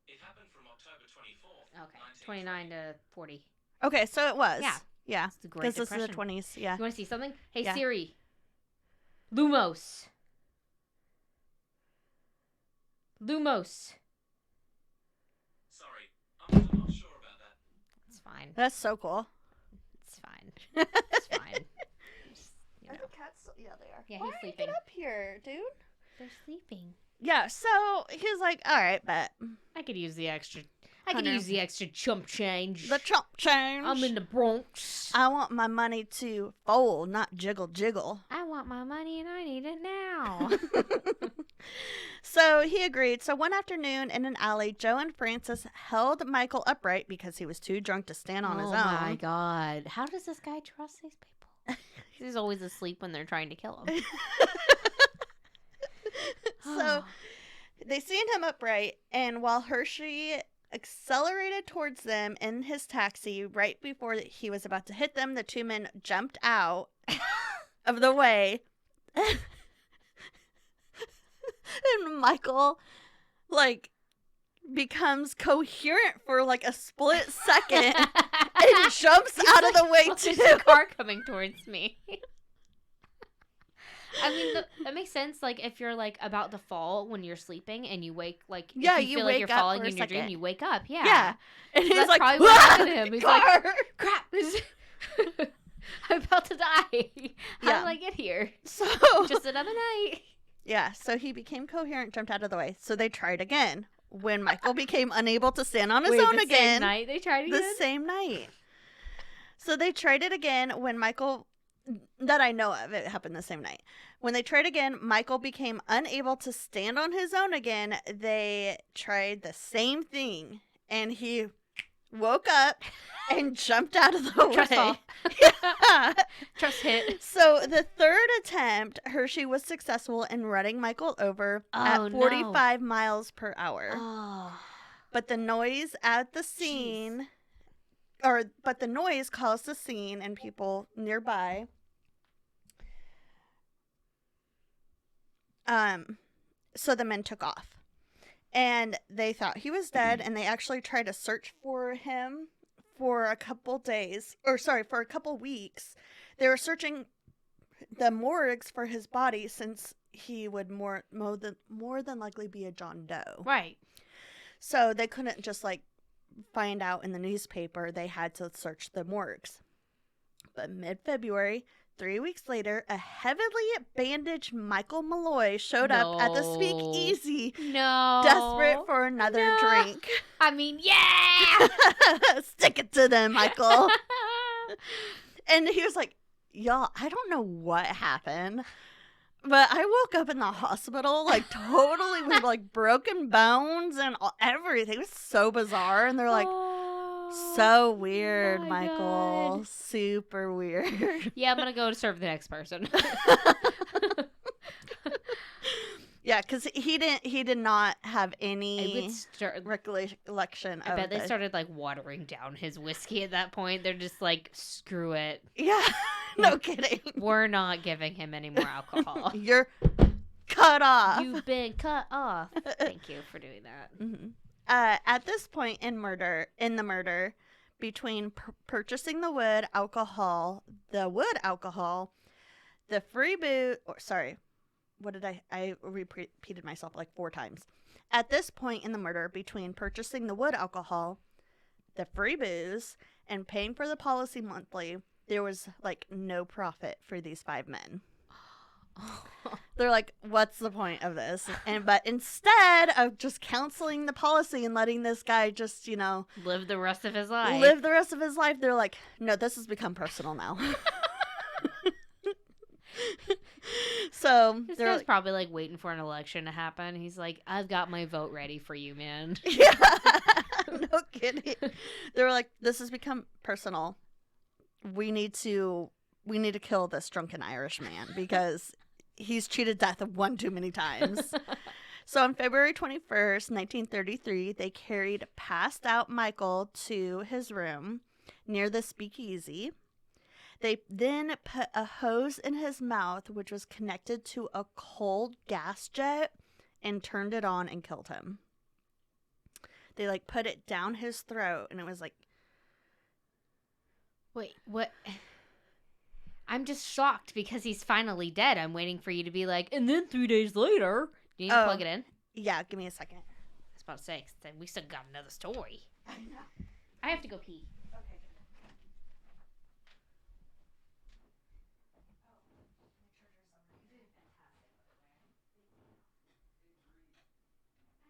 Speaker 3: It happened from October 24th.
Speaker 1: Okay, 29 to 40.
Speaker 2: Okay, so it was.
Speaker 1: Yeah.
Speaker 2: Yeah.
Speaker 1: It's the Great
Speaker 2: Because this is the
Speaker 1: Depression.
Speaker 2: 20s. Yeah.
Speaker 1: You want to see something? Hey
Speaker 2: Yeah.
Speaker 1: Siri, Lumos.
Speaker 3: Sorry, I'm not sure about that.
Speaker 1: It's fine.
Speaker 2: That's so cool.
Speaker 1: It's fine. It's fine. Just, you know.
Speaker 2: the cats. Yeah, they are.
Speaker 1: Yeah,
Speaker 2: Why
Speaker 1: he's
Speaker 2: don't you
Speaker 1: sleeping.
Speaker 2: Get up here, dude.
Speaker 1: They're sleeping.
Speaker 2: Yeah. So he's like, all right, bet
Speaker 1: I could use the extra. I could use the extra chump change.
Speaker 2: the chump change.
Speaker 1: I'm in the Bronx.
Speaker 2: I want my money to fold, not jiggle.
Speaker 1: I want my money and I need it now.
Speaker 2: So he agreed. So one afternoon in an alley, Joe and Francis held Michael upright because he was too drunk to stand on his own.
Speaker 1: Oh my god. How does this guy trust these people? He's always asleep when they're trying to kill him.
Speaker 2: So they stand him upright, and while Hershey accelerated towards them in his taxi right before he was about to hit them, the two men jumped out of the way. And Michael, like, becomes coherent for like a split second and jumps out of the way
Speaker 1: There's
Speaker 2: too.
Speaker 1: a car coming towards me. I mean, that makes sense. Like, if you're like about to fall when you're sleeping and you wake, like,
Speaker 2: Yeah,
Speaker 1: if you
Speaker 2: you
Speaker 1: feel like
Speaker 2: wake
Speaker 1: you're
Speaker 2: up
Speaker 1: falling
Speaker 2: for a
Speaker 1: in your dream,
Speaker 2: second.
Speaker 1: you wake up. Yeah.
Speaker 2: Yeah. And
Speaker 1: So
Speaker 2: he's
Speaker 1: that's
Speaker 2: like,
Speaker 1: probably what happened to him. He's like,
Speaker 2: car.
Speaker 1: crap, I'm about to die. How
Speaker 2: Yeah.
Speaker 1: did I get here?
Speaker 2: So
Speaker 1: Just another night.
Speaker 2: yeah, so he became coherent, jumped out of the way. So they tried again. When Michael became unable to stand on his
Speaker 1: Wait,
Speaker 2: own
Speaker 1: the
Speaker 2: again.
Speaker 1: same night they tried again?
Speaker 2: The same night. So they tried it again when Michael, that I know of, it happened the same night. When they tried again, Michael became unable to stand on his own again. They tried the same thing, and he woke up and jumped out of the
Speaker 1: Trust
Speaker 2: way.
Speaker 1: fall.
Speaker 2: Yeah.
Speaker 1: Trust hit.
Speaker 2: So the third attempt, Hershey was successful in running Michael over
Speaker 1: Oh,
Speaker 2: at
Speaker 1: no.
Speaker 2: 45 miles per hour.
Speaker 1: Oh.
Speaker 2: But the noise at the scene, but the noise caused the scene and people nearby. So the men took off, and they thought he was dead, and they actually tried to search for him for a couple weeks. They were searching the morgues for his body since he would more than likely be a John Doe.
Speaker 1: Right.
Speaker 2: So they couldn't just like find out in the newspaper. They had to search the morgues. But mid-February, 3 weeks later, a heavily bandaged Michael Malloy showed up at the speakeasy,
Speaker 1: No.
Speaker 2: desperate for another
Speaker 1: No.
Speaker 2: drink.
Speaker 1: I mean, yeah!
Speaker 2: Stick it to them, Michael. And he was like, y'all, I don't know what happened, but I woke up in the hospital, like, totally with, like, broken bones and everything. It was so bizarre. And they're like, so weird,
Speaker 1: my
Speaker 2: Michael.
Speaker 1: God.
Speaker 2: Super weird.
Speaker 1: Yeah, I'm going to go serve the next person.
Speaker 2: Yeah, because he did not have
Speaker 1: I
Speaker 2: any
Speaker 1: would start.
Speaker 2: recollection
Speaker 1: I
Speaker 2: of
Speaker 1: bet they
Speaker 2: the-
Speaker 1: started like watering down his whiskey at that point. They're just like, screw it.
Speaker 2: Yeah, no kidding.
Speaker 1: We're not giving him any more alcohol.
Speaker 2: You're cut off.
Speaker 1: You've been cut off. Thank you for doing that.
Speaker 2: Mhm. At this point in the murder, between purchasing the wood alcohol, the free booze, or sorry, what did I repeated myself like 4 times. At this point in the murder, between purchasing the wood alcohol, the free booze, and paying for the policy monthly, there was like no profit for these 5 men. They're like, what's the point of this? But instead of just canceling the policy and letting this guy just,
Speaker 1: Live the rest of his life.
Speaker 2: live the rest of his life, they're like, no, this has become personal now. So
Speaker 1: This
Speaker 2: they're
Speaker 1: guy's
Speaker 2: like,
Speaker 1: probably like waiting for an election to happen. He's like, I've got my vote ready for you, man.
Speaker 2: yeah, no kidding. They're like, this has become personal. We need to kill this drunken Irish man because he's cheated death one too many times. So on February 21st, 1933, they carried passed out Michael to his room near the speakeasy. They then put a hose in his mouth, which was connected to a cold gas jet, and turned it on and killed him. They like put it down his throat, and it was like,
Speaker 1: Wait, what? I'm just shocked because he's finally dead. I'm waiting for you to be like, and then 3 days later. Do you need to plug it in?
Speaker 2: yeah, give me a second.
Speaker 1: I was about to say, 'cause we still got another story. I have to go pee.
Speaker 2: Okay.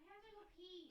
Speaker 1: I have to go pee.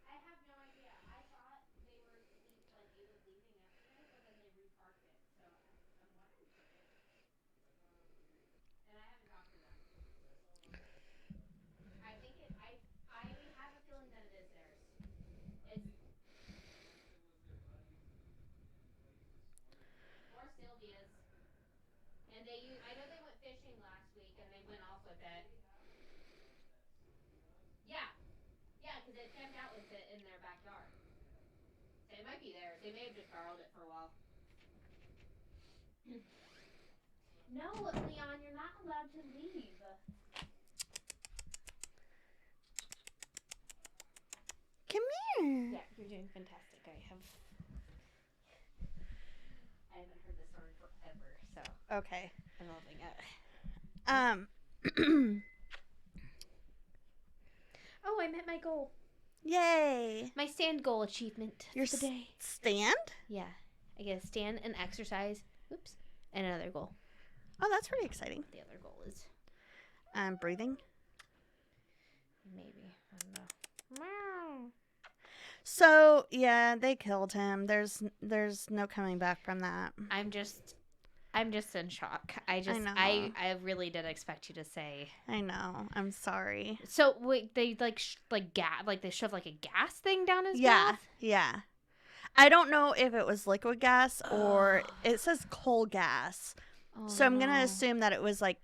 Speaker 1: I have no idea. I thought they were like it was leaving yesterday, but then they reparked it. So I'm wondering if it is. And I haven't talked to them. I think it. I have a feeling that it is theirs. It's or Sylvia's. And I know they went fishing last week, and they went off with it. Yeah, yeah, because it camped out with it in their backyard. So it might be theirs. They may have just borrowed it for a while. No, Leon, you're not allowed to leave.
Speaker 2: Come here.
Speaker 1: Yeah, you're doing fantastic. I haven't heard this story forever, so
Speaker 2: Okay.
Speaker 1: I'm loving it. Oh, I met my goal.
Speaker 2: Yay.
Speaker 1: My stand goal achievement
Speaker 2: Your
Speaker 1: for the day.
Speaker 2: stand?
Speaker 1: Yeah, I get a stand, an exercise, oops, and another goal.
Speaker 2: Oh, that's pretty exciting.
Speaker 1: The other goal is
Speaker 2: Breathing.
Speaker 1: maybe I don't know. Meow.
Speaker 2: So yeah, they killed him. There's no coming back from that.
Speaker 1: I'm just in shock.
Speaker 2: know.
Speaker 1: I really did expect you to say.
Speaker 2: I know. I'm sorry.
Speaker 1: So wait, they they shoved like a gas thing down his
Speaker 2: Yeah,
Speaker 1: mouth?
Speaker 2: yeah. I don't know if it was liquid gas or it says coal gas.
Speaker 1: Oh,
Speaker 2: So I'm gonna
Speaker 1: no.
Speaker 2: assume that it was like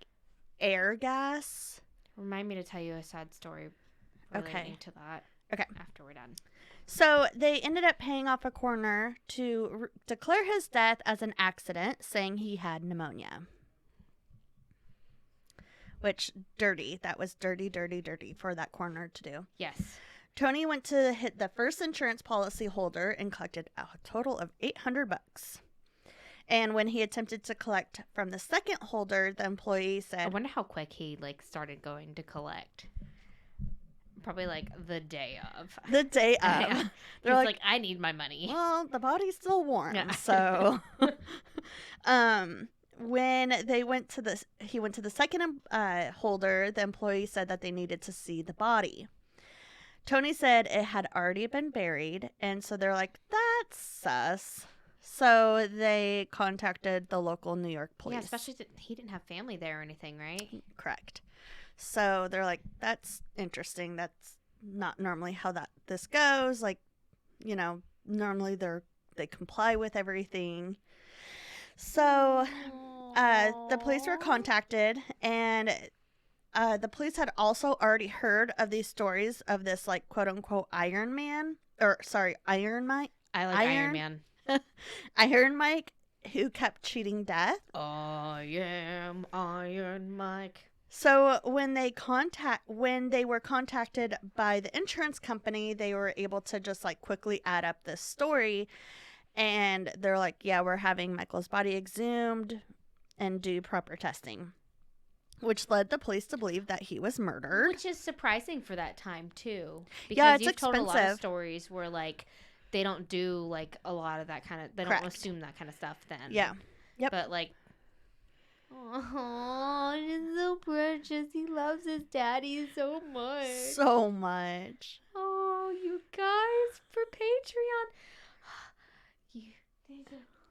Speaker 2: air gas.
Speaker 1: Remind me to tell you a sad story relating
Speaker 2: Okay.
Speaker 1: to that.
Speaker 2: Okay.
Speaker 1: After we're done.
Speaker 2: So they ended up paying off a coroner to declare his death as an accident, saying he had pneumonia. Which, dirty. That was dirty, dirty, dirty for that coroner to do.
Speaker 1: Yes.
Speaker 2: Tony went to hit the first insurance policy holder and collected a total of $800. And when he attempted to collect from the second holder, the employee
Speaker 1: I
Speaker 2: said,
Speaker 1: wonder how quick he started going to collect. Probably the day of.
Speaker 2: the day of.
Speaker 1: Yeah.
Speaker 2: They're
Speaker 1: He's
Speaker 2: like,
Speaker 1: I need my money.
Speaker 2: well, the body's still warm.
Speaker 1: Yeah.
Speaker 2: So, when he went to the second holder, the employee said that they needed to see the body. Tony said it had already been buried, and so they're like, that's sus. So they contacted the local New York police.
Speaker 1: Yeah, especially he didn't have family there or anything, right?
Speaker 2: Correct. So they're like, that's interesting. That's not normally how this goes. Like, normally they comply with everything. So the police were contacted, and the police had also already heard of these stories of this quote unquote Iron Mike.
Speaker 1: I like Iron Man.
Speaker 2: Iron Mike, who kept cheating death.
Speaker 1: I am Iron Mike.
Speaker 2: So when they were contacted by the insurance company, they were able to just quickly add up this story, and they're like, yeah, we're having Michael's body exhumed and do proper testing, which led the police to believe that he was murdered.
Speaker 1: Which is surprising for that time too. Because
Speaker 2: Yeah, it's
Speaker 1: you've told a lot of
Speaker 2: expensive.
Speaker 1: stories where they don't do a lot of that kind of, they
Speaker 2: Correct.
Speaker 1: don't assume that kind of stuff then.
Speaker 2: Yeah. Yep.
Speaker 1: But oh, it's so precious. He loves his daddy so much.
Speaker 2: So much.
Speaker 1: Oh, you guys, for Patreon. Hang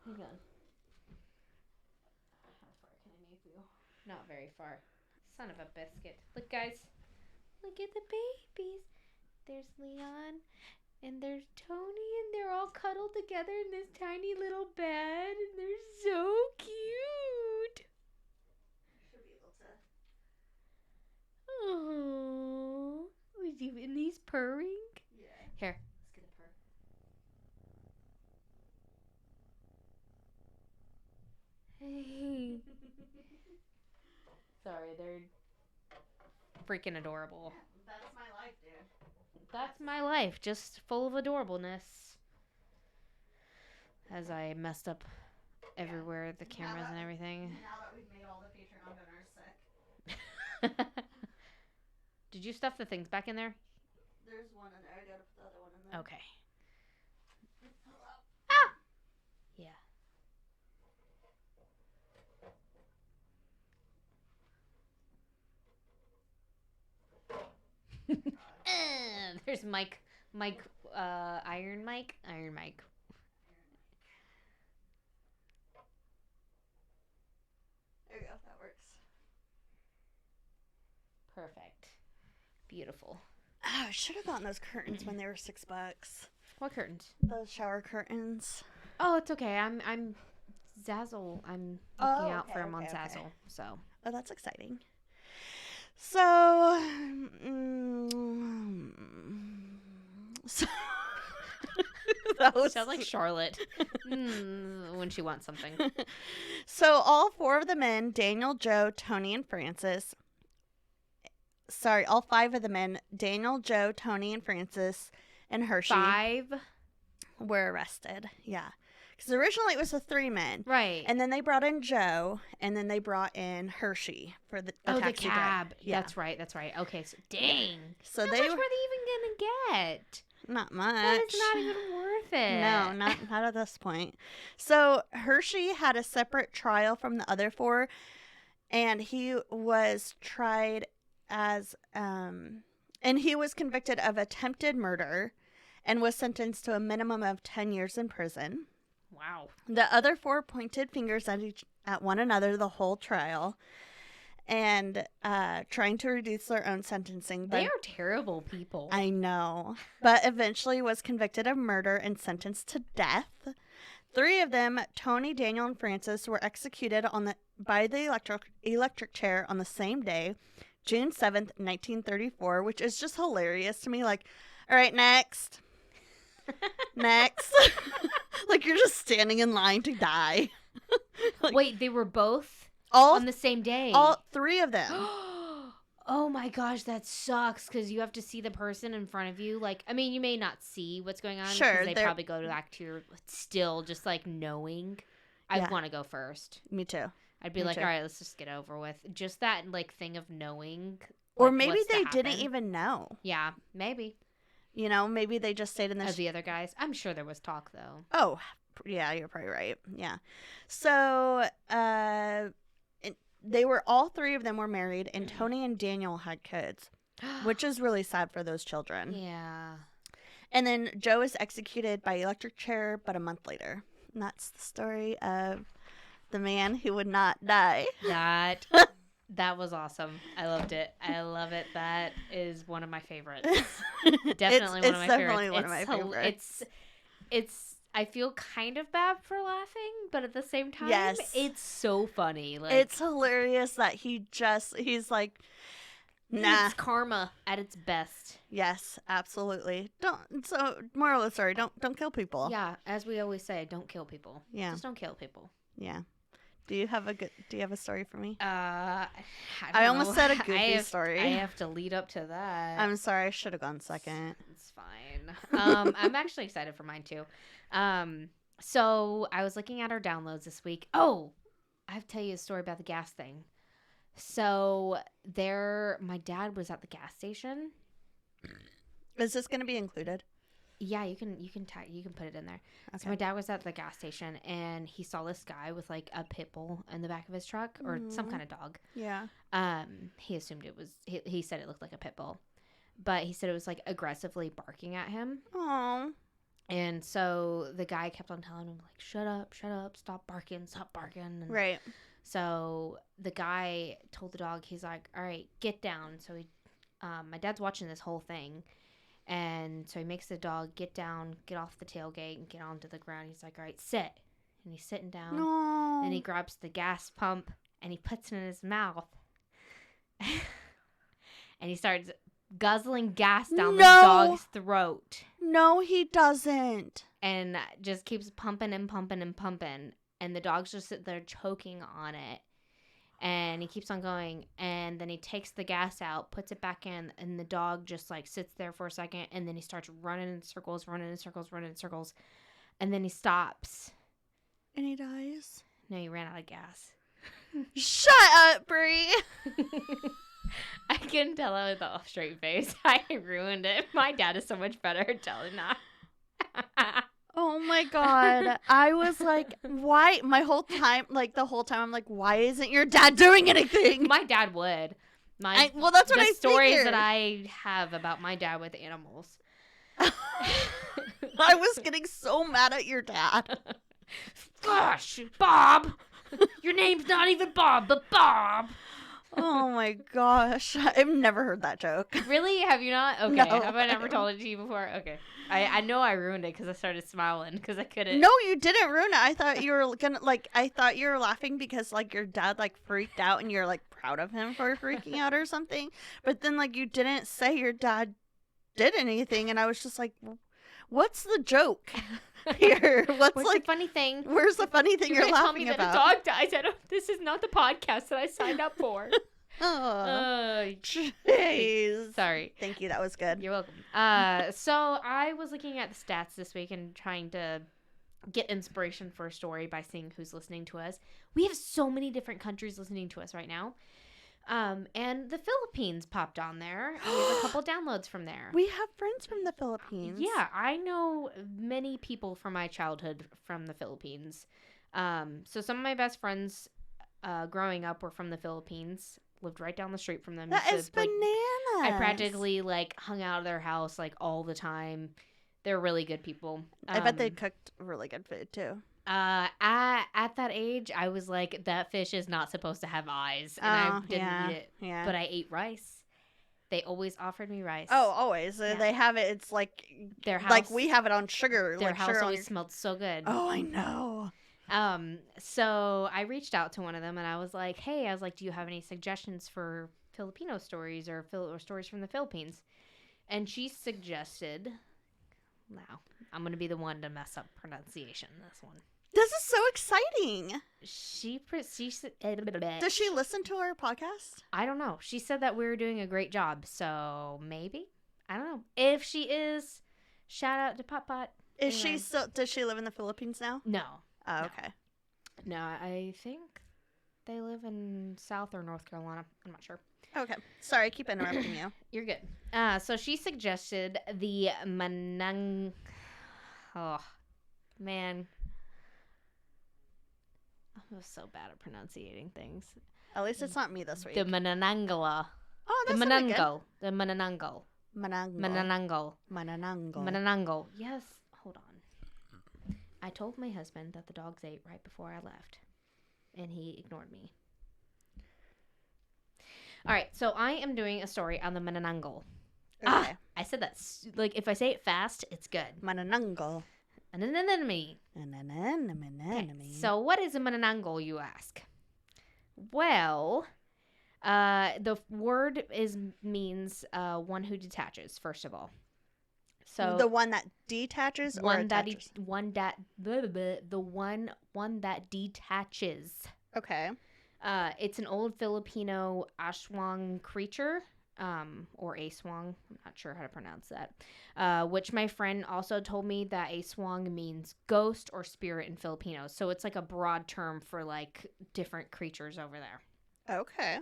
Speaker 1: on. How far can I make you? Not very far. Son of a biscuit. Look, guys. Look at the babies. There's Leon. And there's Tony. And they're all cuddled together in this tiny little bed. And they're so cute.
Speaker 2: Should be able to.
Speaker 1: Oh. And he's purring.
Speaker 2: Yeah.
Speaker 1: Here. Let's get a purr. Hey. Sorry, they're freaking adorable.
Speaker 2: That's my life, dude.
Speaker 1: That's my life, just full of adorableness. As I messed up everywhere, the cameras and everything.
Speaker 2: Now that we've made all the Patreon donors sick.
Speaker 1: Did you stuff the things back in there?
Speaker 2: There's one in there. I gotta put the other one in there.
Speaker 1: Okay. Ah! Yeah. There's Mike, Iron Mike.
Speaker 2: There you go. That works.
Speaker 1: Perfect. Beautiful.
Speaker 2: Oh, I should have gotten those curtains when they were $6.
Speaker 1: What curtains?
Speaker 2: Those shower curtains.
Speaker 1: Oh, it's okay. I'm Zazzle. I'm looking out for him on Zazzle. So.
Speaker 2: Oh, that's exciting. So, that was
Speaker 1: Sounds like Charlotte when she wants something.
Speaker 2: So all four of the men, Daniel, Joe, Tony, and Francis. Sorry, all five of the men, Daniel, Joe, Tony, and Francis, and Hershey,
Speaker 1: 5.
Speaker 2: were arrested. Yeah. Because originally it was the 3 men.
Speaker 1: Right.
Speaker 2: And then they brought in Joe, and then they brought in Hershey for the taxi driver.
Speaker 1: cab.
Speaker 2: Yeah.
Speaker 1: That's right. Okay, so dang.
Speaker 2: So
Speaker 1: How
Speaker 2: they
Speaker 1: much
Speaker 2: were
Speaker 1: were they even gonna get?
Speaker 2: not much.
Speaker 1: That is not even worth it.
Speaker 2: No, not at this point. So Hershey had a separate trial from the other 4, and he was tried as and he was convicted of attempted murder and was sentenced to a minimum of 10 years in prison.
Speaker 1: Wow.
Speaker 2: The other 4 pointed fingers at one another the whole trial and trying to reduce their own sentencing.
Speaker 1: They are terrible people.
Speaker 2: I know. But eventually was convicted of murder and sentenced to death. 3 of them, Tony, Daniel, and Francis, were executed by the electric chair on the same day, June 7th, 1934, which is just hilarious to me. Like, all right, next. Next. Like, you're just standing in line to die. Like,
Speaker 1: wait, they were both
Speaker 2: all
Speaker 1: on the same day?
Speaker 2: All 3 of them.
Speaker 1: Oh my gosh, that sucks because you have to see the person in front of you. Like, I mean, you may not see what's going on.
Speaker 2: Sure,
Speaker 1: They probably go back to your, still just like knowing. I
Speaker 2: Yeah.
Speaker 1: want to go first.
Speaker 2: Me too.
Speaker 1: I'd be
Speaker 2: Me
Speaker 1: like,
Speaker 2: too.
Speaker 1: all right, let's just get over with. Just that like thing of knowing.
Speaker 2: Or
Speaker 1: like,
Speaker 2: maybe
Speaker 1: what's to
Speaker 2: they didn't
Speaker 1: happen.
Speaker 2: even know.
Speaker 1: Yeah, maybe.
Speaker 2: You know, maybe they just stayed in the
Speaker 1: Of the other guys. I'm sure there was talk though.
Speaker 2: Oh, yeah, you're probably right. Yeah. So, they were, all 3 of them were married, and Tony and Daniel had kids, which is really sad for those children.
Speaker 1: Yeah.
Speaker 2: And then Joe was executed by electric chair, but a month later. And that's the story of the man who would not die.
Speaker 1: That was awesome. I loved it. I love it. That is one of my favorites. Definitely one of my
Speaker 2: definitely
Speaker 1: favorites.
Speaker 2: one of my favorites.
Speaker 1: It's I feel kind of bad for laughing, but at the same time,
Speaker 2: Yes.
Speaker 1: it's so funny. Like,
Speaker 2: It's hilarious that he's like, nah.
Speaker 1: it's karma at its best.
Speaker 2: Yes, absolutely. So moral of the story, don't kill people.
Speaker 1: Yeah, as we always say, don't kill people.
Speaker 2: Yeah.
Speaker 1: Just don't kill people.
Speaker 2: Yeah. Do you have a story for me?
Speaker 1: I
Speaker 2: almost said a goofy story.
Speaker 1: I have to lead up to that.
Speaker 2: I'm sorry, I should have gone second.
Speaker 1: It's fine. I'm actually excited for mine too. So I was looking at our downloads this week. Oh, I have to tell you a story about the gas thing. So my dad was at the gas station.
Speaker 2: Is this going to be included?
Speaker 1: Yeah, you can put it in there.
Speaker 2: Okay.
Speaker 1: So my dad was at the gas station and he saw this guy with like a pit bull in the back of his truck or some kind of dog.
Speaker 2: Yeah.
Speaker 1: He assumed it was. He said it looked like a pit bull, but he said it was like aggressively barking at him.
Speaker 2: Oh.
Speaker 1: And so the guy kept on telling him like, shut up, stop barking. And
Speaker 2: Right.
Speaker 1: so the guy told the dog, he's like, all right, get down. So my dad's watching this whole thing. And so he makes the dog get down, get off the tailgate, and get onto the ground. He's like, all right, sit. And he's sitting down.
Speaker 2: No.
Speaker 1: And he grabs the gas pump and he puts it in his mouth. And he starts guzzling gas down the dog's throat.
Speaker 2: No, he doesn't.
Speaker 1: And just keeps pumping and pumping and pumping. And the dog's just sitting there choking on it. And he keeps on going. And then he takes the gas out, puts it back in. And the dog just like sits there for a second. And then he starts running in circles. And then he stops.
Speaker 2: And he dies.
Speaker 1: No, he ran out of gas.
Speaker 2: Shut up, Brie.
Speaker 1: I couldn't tell it with a straight face. I ruined it. My dad is so much better at telling that.
Speaker 2: Oh my God. I was like, why? The whole time, I'm like, why isn't your dad doing anything?
Speaker 1: My dad would.
Speaker 2: That's what
Speaker 1: the
Speaker 2: I
Speaker 1: stories
Speaker 2: figured.
Speaker 1: that I have about my dad with animals.
Speaker 2: I was getting so mad at your dad.
Speaker 1: Gosh, Bob! Your name's not even Bob, but Bob!
Speaker 2: Oh my gosh. I've never heard that joke.
Speaker 1: Really? Have you not? Okay.
Speaker 2: No.
Speaker 1: Have I never told it to you before? Okay. I know I ruined it because I started smiling because I couldn't.
Speaker 2: No, you didn't ruin it. I thought you were I thought you were laughing because like your dad like freaked out and you're like proud of him for freaking out or something. But then like you didn't say your dad did anything and I was just like, what's the joke here?
Speaker 1: What's the funny thing?
Speaker 2: Where's the funny thing you're
Speaker 1: gonna tell
Speaker 2: laughing
Speaker 1: me
Speaker 2: about?
Speaker 1: that a dog dies. This is not the podcast that I signed up for.
Speaker 2: Oh, jeez.
Speaker 1: Sorry.
Speaker 2: Thank you. That was good.
Speaker 1: You're welcome. So I was looking at the stats this week and trying to get inspiration for a story by seeing who's listening to us. We have so many different countries listening to us right now. And the Philippines popped on there. And we have a couple downloads from there.
Speaker 2: We have friends from the Philippines.
Speaker 1: Yeah, I know many people from my childhood from the Philippines. So some of my best friends growing up were from the Philippines. Lived right down the street from them.
Speaker 2: That is bananas.
Speaker 1: I practically like hung out of their house like all the time. They're really good people.
Speaker 2: I bet they cooked really good food too.
Speaker 1: At that age, I was like, that fish is not supposed to have eyes, and I didn't eat it.
Speaker 2: Yeah.
Speaker 1: But I ate rice. They always offered me rice.
Speaker 2: Oh, always.
Speaker 1: Yeah.
Speaker 2: They have it. It's like
Speaker 1: Their house,
Speaker 2: like we have it on sugar.
Speaker 1: Their
Speaker 2: like
Speaker 1: house
Speaker 2: sugar
Speaker 1: always smelled so good.
Speaker 2: Oh, I know.
Speaker 1: So I reached out to one of them and I was like, hey, do you have any suggestions for Filipino stories or stories from the Philippines? And she suggested, now I'm going to be the one to mess up pronunciation this one.
Speaker 2: This is so exciting.
Speaker 1: She
Speaker 2: Does she listen to our podcast?
Speaker 1: I don't know. She said that we were doing a great job. So maybe, I don't know. If she is, shout out to Pot Pot.
Speaker 2: Is she still, does she live in the Philippines now?
Speaker 1: No.
Speaker 2: Oh,
Speaker 1: No.
Speaker 2: okay.
Speaker 1: No, I think they live in South or North Carolina. I'm not sure.
Speaker 2: Okay. Sorry, I keep interrupting you.
Speaker 1: You're good. So she suggested the Manang. Oh, man. I'm so bad at pronouncing things.
Speaker 2: At least it's not me this week.
Speaker 1: The Mananangala.
Speaker 2: Oh,
Speaker 1: The
Speaker 2: that's sounded good.
Speaker 1: Manango. The Mananango.
Speaker 2: Manango.
Speaker 1: Mananango.
Speaker 2: Mananango.
Speaker 1: Mananango. Yes. Hold on. I told my husband that the dogs ate right before I left, and he ignored me. All right, so I am doing a story on the Manananggal.
Speaker 2: Okay.
Speaker 1: I said that, like, if I say it fast, it's good.
Speaker 2: Manananggal.
Speaker 1: Anemone. Okay, so what is a Manananggal, you ask? Well, the word means one who detaches, first of all. So
Speaker 2: the one that detaches or attaches?
Speaker 1: the one that detaches.
Speaker 2: Okay.
Speaker 1: It's an old Filipino aswang creature, or aswang. I'm not sure how to pronounce that. Which my friend also told me that aswang means ghost or spirit in Filipino. So it's like a broad term for like different creatures over there.
Speaker 2: Okay.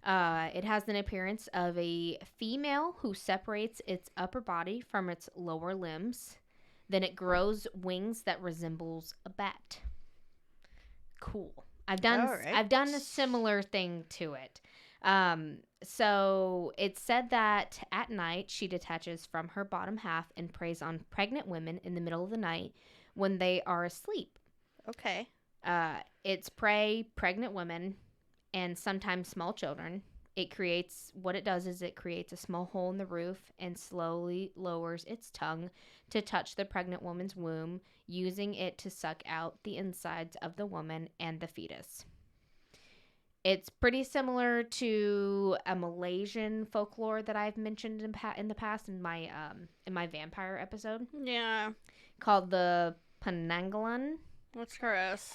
Speaker 1: It has an appearance of a female who separates its upper body from its lower limbs. Then it grows wings that resembles a bat. Cool. I've done a similar thing to it. So it's said that at night she detaches from her bottom half and preys on pregnant women in the middle of the night when they are asleep.
Speaker 2: Okay.
Speaker 1: It's prey, pregnant women, and sometimes small children. It creates a small hole in the roof and slowly lowers its tongue to touch the pregnant woman's womb, using it to suck out the insides of the woman and the fetus. It's pretty similar to a Malaysian folklore that I've mentioned in the past in my vampire episode.
Speaker 2: Yeah.
Speaker 1: Called the Panangalan.
Speaker 2: That's gross.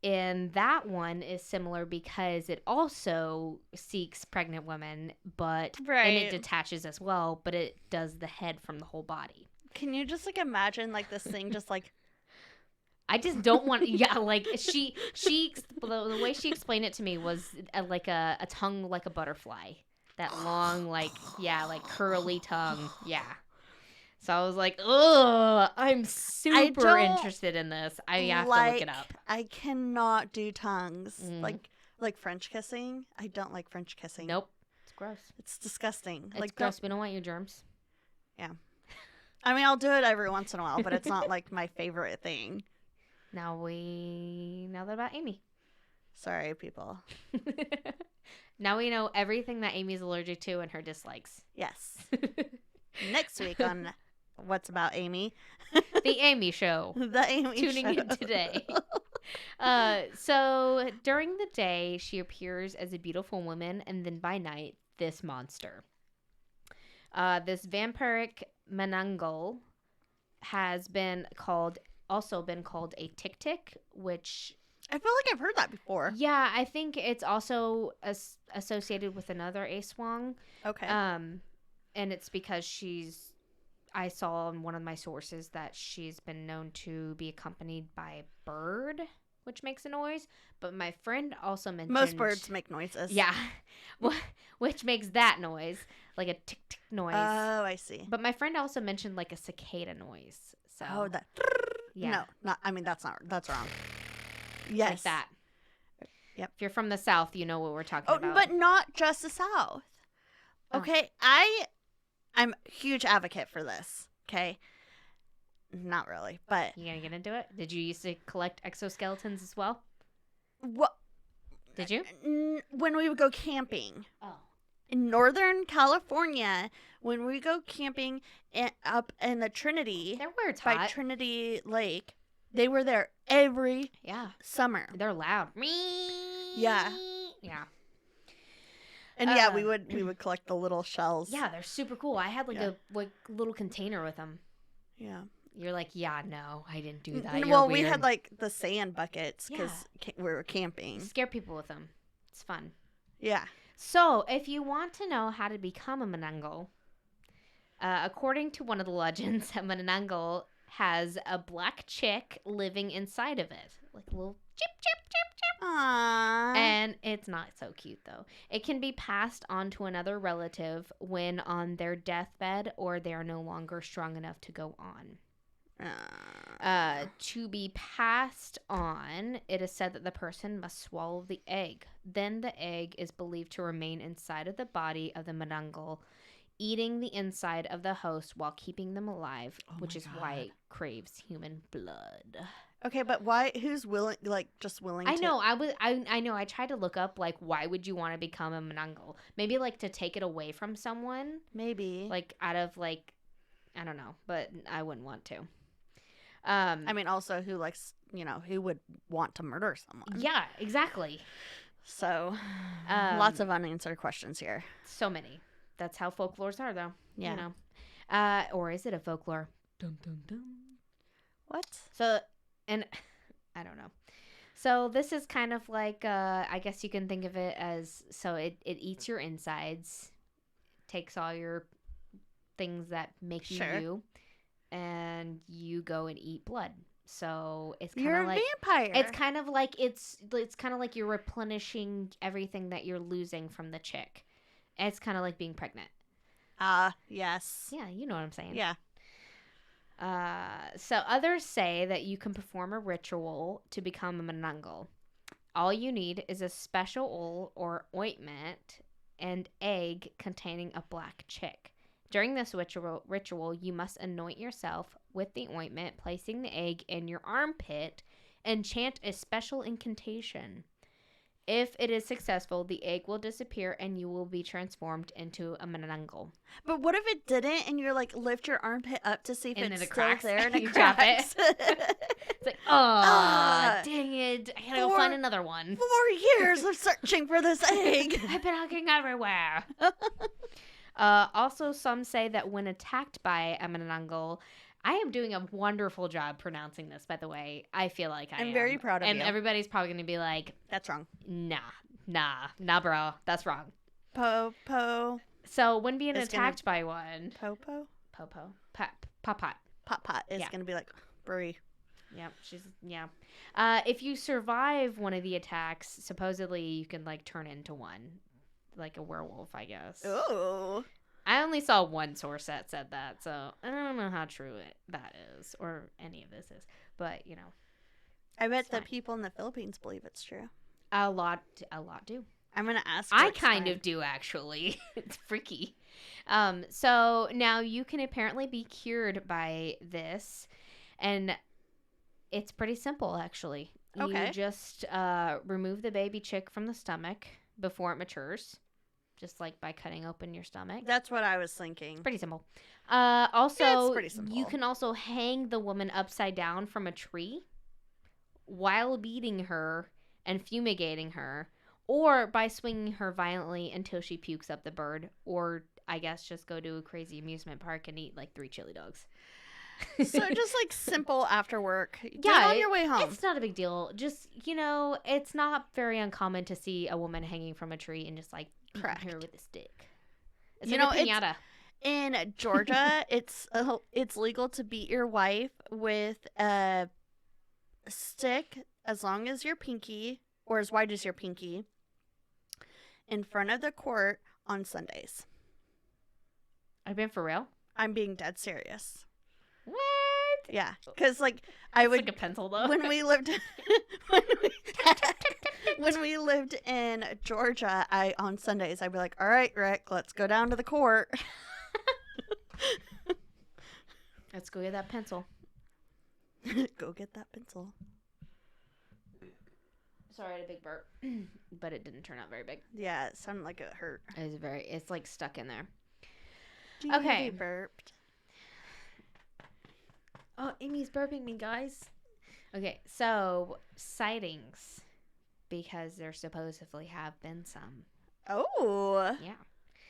Speaker 1: And that one is similar because it also seeks pregnant women, and it detaches as well, but it does the head from the whole body.
Speaker 2: Can you just like imagine like this thing just like
Speaker 1: I just don't want like the way she explained it to me was like a tongue like a butterfly. That long like curly tongue. Yeah. So I was like, ugh, I'm super interested in this. I have to look it up.
Speaker 2: I cannot do tongues. Like French kissing. I don't like French kissing.
Speaker 1: Nope. It's gross.
Speaker 2: It's disgusting.
Speaker 1: It's gross. We don't want your germs.
Speaker 2: Yeah. I mean, I'll do it every once in a while, but it's not like my favorite thing.
Speaker 1: Now that about Amy.
Speaker 2: Sorry, people.
Speaker 1: Now we know everything that Amy's allergic to and her dislikes.
Speaker 2: Yes. Next week on What's About Amy?
Speaker 1: The Amy Show.
Speaker 2: The Amy
Speaker 1: Tuning
Speaker 2: Show.
Speaker 1: in today. So during the day, she appears as a beautiful woman, and then by night, this monster. This vampiric Manananggal has also been called a tik-tik, which
Speaker 2: I feel like I've heard that before.
Speaker 1: Yeah, I think it's also associated with another aswang.
Speaker 2: Okay.
Speaker 1: And it's because I saw in one of my sources that she's been known to be accompanied by a bird, which makes a noise. But my friend also mentioned...
Speaker 2: Most birds make noises.
Speaker 1: Yeah, which makes that noise, like a tick-tick noise.
Speaker 2: Oh, I see.
Speaker 1: But my friend also mentioned like a cicada noise. So,
Speaker 2: oh, that...
Speaker 1: Yeah.
Speaker 2: No, that's wrong. Yes.
Speaker 1: Like that.
Speaker 2: Yep.
Speaker 1: If you're from the South, you know what we're talking about.
Speaker 2: But not just the South. Okay, I'm a huge advocate for this. Okay. Not really, but
Speaker 1: You gonna get into it? Did you used to collect exoskeletons as well?
Speaker 2: what?
Speaker 1: Did you?
Speaker 2: When we would go camping
Speaker 1: Oh.
Speaker 2: in Northern California, when we go camping up in the Trinity
Speaker 1: They're where it's
Speaker 2: by
Speaker 1: hot.
Speaker 2: Trinity Lake, they were there every
Speaker 1: Yeah.
Speaker 2: summer.
Speaker 1: They're loud.
Speaker 2: Yeah.
Speaker 1: Yeah.
Speaker 2: And yeah, we would collect the little shells.
Speaker 1: Yeah, they're super cool. I had like
Speaker 2: Yeah.
Speaker 1: a little container with them.
Speaker 2: Yeah.
Speaker 1: You're like, yeah, no, I didn't do that.
Speaker 2: Well,
Speaker 1: You're
Speaker 2: we
Speaker 1: weird.
Speaker 2: had like the sand buckets because we were camping.
Speaker 1: Scare people with them. It's fun.
Speaker 2: Yeah.
Speaker 1: So, if you want to know how to become a Manananggal, according to one of the legends, a Manananggal has a black chick living inside of it, like a little chip, chip, chip, chip.
Speaker 2: Aww.
Speaker 1: And it's not so cute though. It can be passed on to another relative when on their deathbed or they are no longer strong enough to go on. To be passed on, it is said that the person must swallow the egg. Then the egg is believed to remain inside of the body of the Manananggal, eating the inside of the host while keeping them alive, which
Speaker 2: my
Speaker 1: is why it craves human blood.
Speaker 2: Okay, but why? Who's willing? Like, just willing?
Speaker 1: I
Speaker 2: to...
Speaker 1: know. I know. I tried to look up like why would you want to become a Manananggal? Maybe like to take it away from someone,
Speaker 2: Maybe.
Speaker 1: like out of like I don't know, but I wouldn't want to.
Speaker 2: I mean, also, who likes? Who would want to murder someone?
Speaker 1: Yeah, exactly.
Speaker 2: So, lots of unanswered questions here.
Speaker 1: So many. That's how folklores are, though.
Speaker 2: Yeah.
Speaker 1: You know. Or is it a folklore? Dum dum dum.
Speaker 2: What?
Speaker 1: So, and I don't know. So this is kind of like, I guess you can think of it as, so it eats your insides, takes all your things that make you
Speaker 2: Sure.
Speaker 1: you, and you go and eat blood. So it's kind
Speaker 2: You're
Speaker 1: of
Speaker 2: a
Speaker 1: like
Speaker 2: vampire.
Speaker 1: it's kind of like it's kind of like you're replenishing everything that you're losing from the chick. It's kind of like being pregnant.
Speaker 2: Yes.
Speaker 1: Yeah, you know what I'm saying.
Speaker 2: Yeah.
Speaker 1: So others say that you can perform a ritual to become a Manananggal. All you need is a special oil or ointment and egg containing a black chick. During this ritual, you must anoint yourself with the ointment, placing the egg in your armpit, and chant a special incantation. If it is successful, the egg will disappear and you will be transformed into a Manananggal.
Speaker 2: But what if it didn't and you're like lift your armpit up to see if
Speaker 1: And
Speaker 2: it's
Speaker 1: then it
Speaker 2: still
Speaker 1: cracks.
Speaker 2: there and
Speaker 1: You
Speaker 2: it
Speaker 1: drop
Speaker 2: cracks?
Speaker 1: It's like, oh, dang it. I gotta go
Speaker 2: For-
Speaker 1: find another one.
Speaker 2: 4 years of searching for this egg.
Speaker 1: I've been looking everywhere. Also, some say that when attacked by a Manananggal, I am doing a wonderful job pronouncing this, by the way. I feel like I am.
Speaker 2: I'm very proud of
Speaker 1: and
Speaker 2: you.
Speaker 1: everybody's probably going to be like,
Speaker 2: That's wrong.
Speaker 1: nah, bro. That's wrong.
Speaker 2: Po.
Speaker 1: So when being
Speaker 2: It's gonna-
Speaker 1: attacked by one,
Speaker 2: Popo?
Speaker 1: Popo, Pot.
Speaker 2: Pot is
Speaker 1: Yeah.
Speaker 2: going to be like, Brie.
Speaker 1: Yeah. If you survive one of the attacks, supposedly you can like turn into one, like a werewolf, I guess.
Speaker 2: Ooh.
Speaker 1: I only saw one source that said that, so I don't know how true that is or any of this is. But
Speaker 2: I bet
Speaker 1: It's
Speaker 2: the
Speaker 1: fine.
Speaker 2: people in the Philippines believe it's true.
Speaker 1: a lot do.
Speaker 2: I'm going to ask.
Speaker 1: I
Speaker 2: next
Speaker 1: kind
Speaker 2: time.
Speaker 1: of do actually. It's freaky. So now you can apparently be cured by this, and it's pretty simple actually.
Speaker 2: Okay.
Speaker 1: You just remove the baby chick from the stomach before it matures, just like by cutting open your stomach.
Speaker 2: That's what I was thinking.
Speaker 1: Pretty simple. Also,
Speaker 2: It's pretty simple.
Speaker 1: you can also hang the woman upside down from a tree while beating her and fumigating her, or by swinging her violently until she pukes up the bird, or I guess just go to a crazy amusement park and eat like 3 chili dogs.
Speaker 2: So just like simple after work. Do it
Speaker 1: Yeah,
Speaker 2: on your way home.
Speaker 1: It's not a big deal. Just, it's not very uncommon to see a woman hanging from a tree and just like beating her
Speaker 2: Correct.
Speaker 1: with a stick. It's
Speaker 2: You
Speaker 1: like
Speaker 2: know,
Speaker 1: a piñata.
Speaker 2: In Georgia, it's legal to beat your wife with a stick as long as your pinky or as wide as your pinky in front of the court on Sundays.
Speaker 1: I've been for real.
Speaker 2: I'm being dead serious.
Speaker 1: What?
Speaker 2: Yeah, because like I
Speaker 1: It's
Speaker 2: would
Speaker 1: like a pencil though.
Speaker 2: when we lived when we lived in Georgia, on Sundays I'd be like, "All right, Rick, let's go down to the court."
Speaker 1: Let's go get that pencil.
Speaker 2: Go get that pencil.
Speaker 1: Sorry, I had a big burp, but it didn't turn out very big.
Speaker 2: Yeah, it sounded like it hurt.
Speaker 1: It's like stuck in there.
Speaker 2: Judy
Speaker 1: Okay.
Speaker 2: burped.
Speaker 1: Oh, Amy's burping me, guys. Okay, so sightings, because there supposedly have been some.
Speaker 2: Oh.
Speaker 1: Yeah.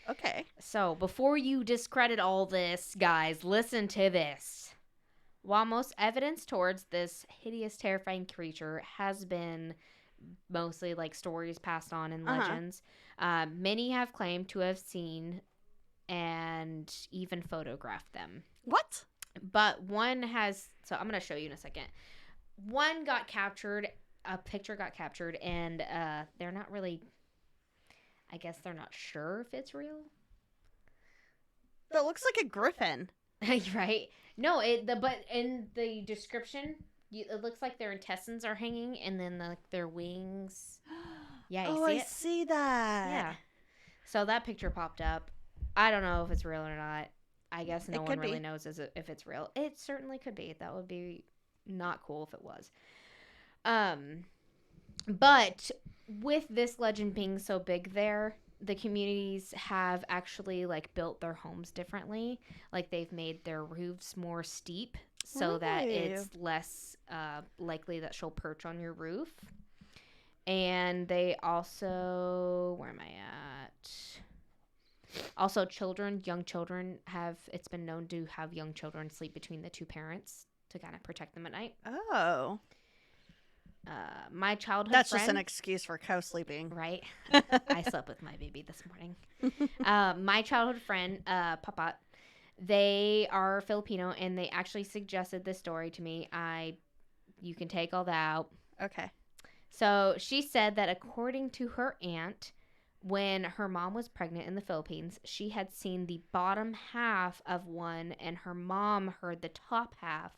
Speaker 2: Okay.
Speaker 1: So before you discredit all this, guys, listen to this. While most evidence towards this hideous, terrifying creature has been mostly like stories passed on in legends, many have claimed to have seen and even photographed them.
Speaker 2: What?
Speaker 1: But one has, so I'm going to show you in a second. One got captured, a picture got captured, and they're not really, I guess they're not sure if it's real.
Speaker 2: That looks like a griffin.
Speaker 1: Right? No, but in the description, it looks like their intestines are hanging, and then their wings. Yeah, you
Speaker 2: Oh,
Speaker 1: see
Speaker 2: I
Speaker 1: it?
Speaker 2: see that.
Speaker 1: Yeah. So that picture popped up. I don't know if it's real or not. I guess no
Speaker 2: It
Speaker 1: one
Speaker 2: could
Speaker 1: really
Speaker 2: be.
Speaker 1: knows if it's real. It certainly could be. That would be not cool if it was. But with this legend being so big there, the communities have actually like built their homes differently. Like they've made their roofs more steep so that
Speaker 2: Really?
Speaker 1: it's less likely that she'll perch on your roof. And they also, where am I at? Also, young children it's been known to have young children sleep between the two parents to kind of protect them at night.
Speaker 2: Oh.
Speaker 1: My childhood
Speaker 2: That's
Speaker 1: friend,
Speaker 2: just an excuse for co-sleeping.
Speaker 1: right? I slept with my baby this morning. My childhood friend, Papa, they are Filipino, and they actually suggested this story to me. You can take all that out.
Speaker 2: Okay.
Speaker 1: So she said that according to her aunt, when her mom was pregnant in the Philippines, she had seen the bottom half of one, and her mom heard the top half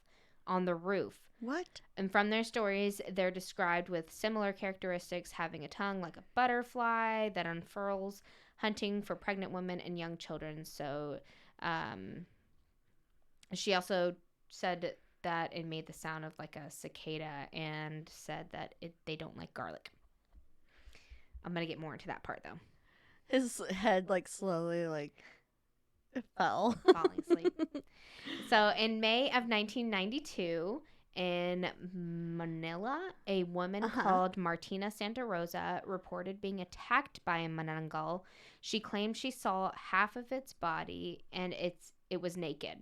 Speaker 1: on the roof.
Speaker 2: What?
Speaker 1: And from their stories, they're described with similar characteristics, having a tongue like a butterfly that unfurls, hunting for pregnant women and young children. So she also said that it made the sound of like a cicada, and said that they don't like garlic. I'm going to get more into that part, though.
Speaker 2: His head slowly fell.
Speaker 1: Falling asleep. So in May of 1992, in Manila, a woman called Martina Santa Rosa reported being attacked by a manananggal. She claimed she saw half of its body, and it was naked.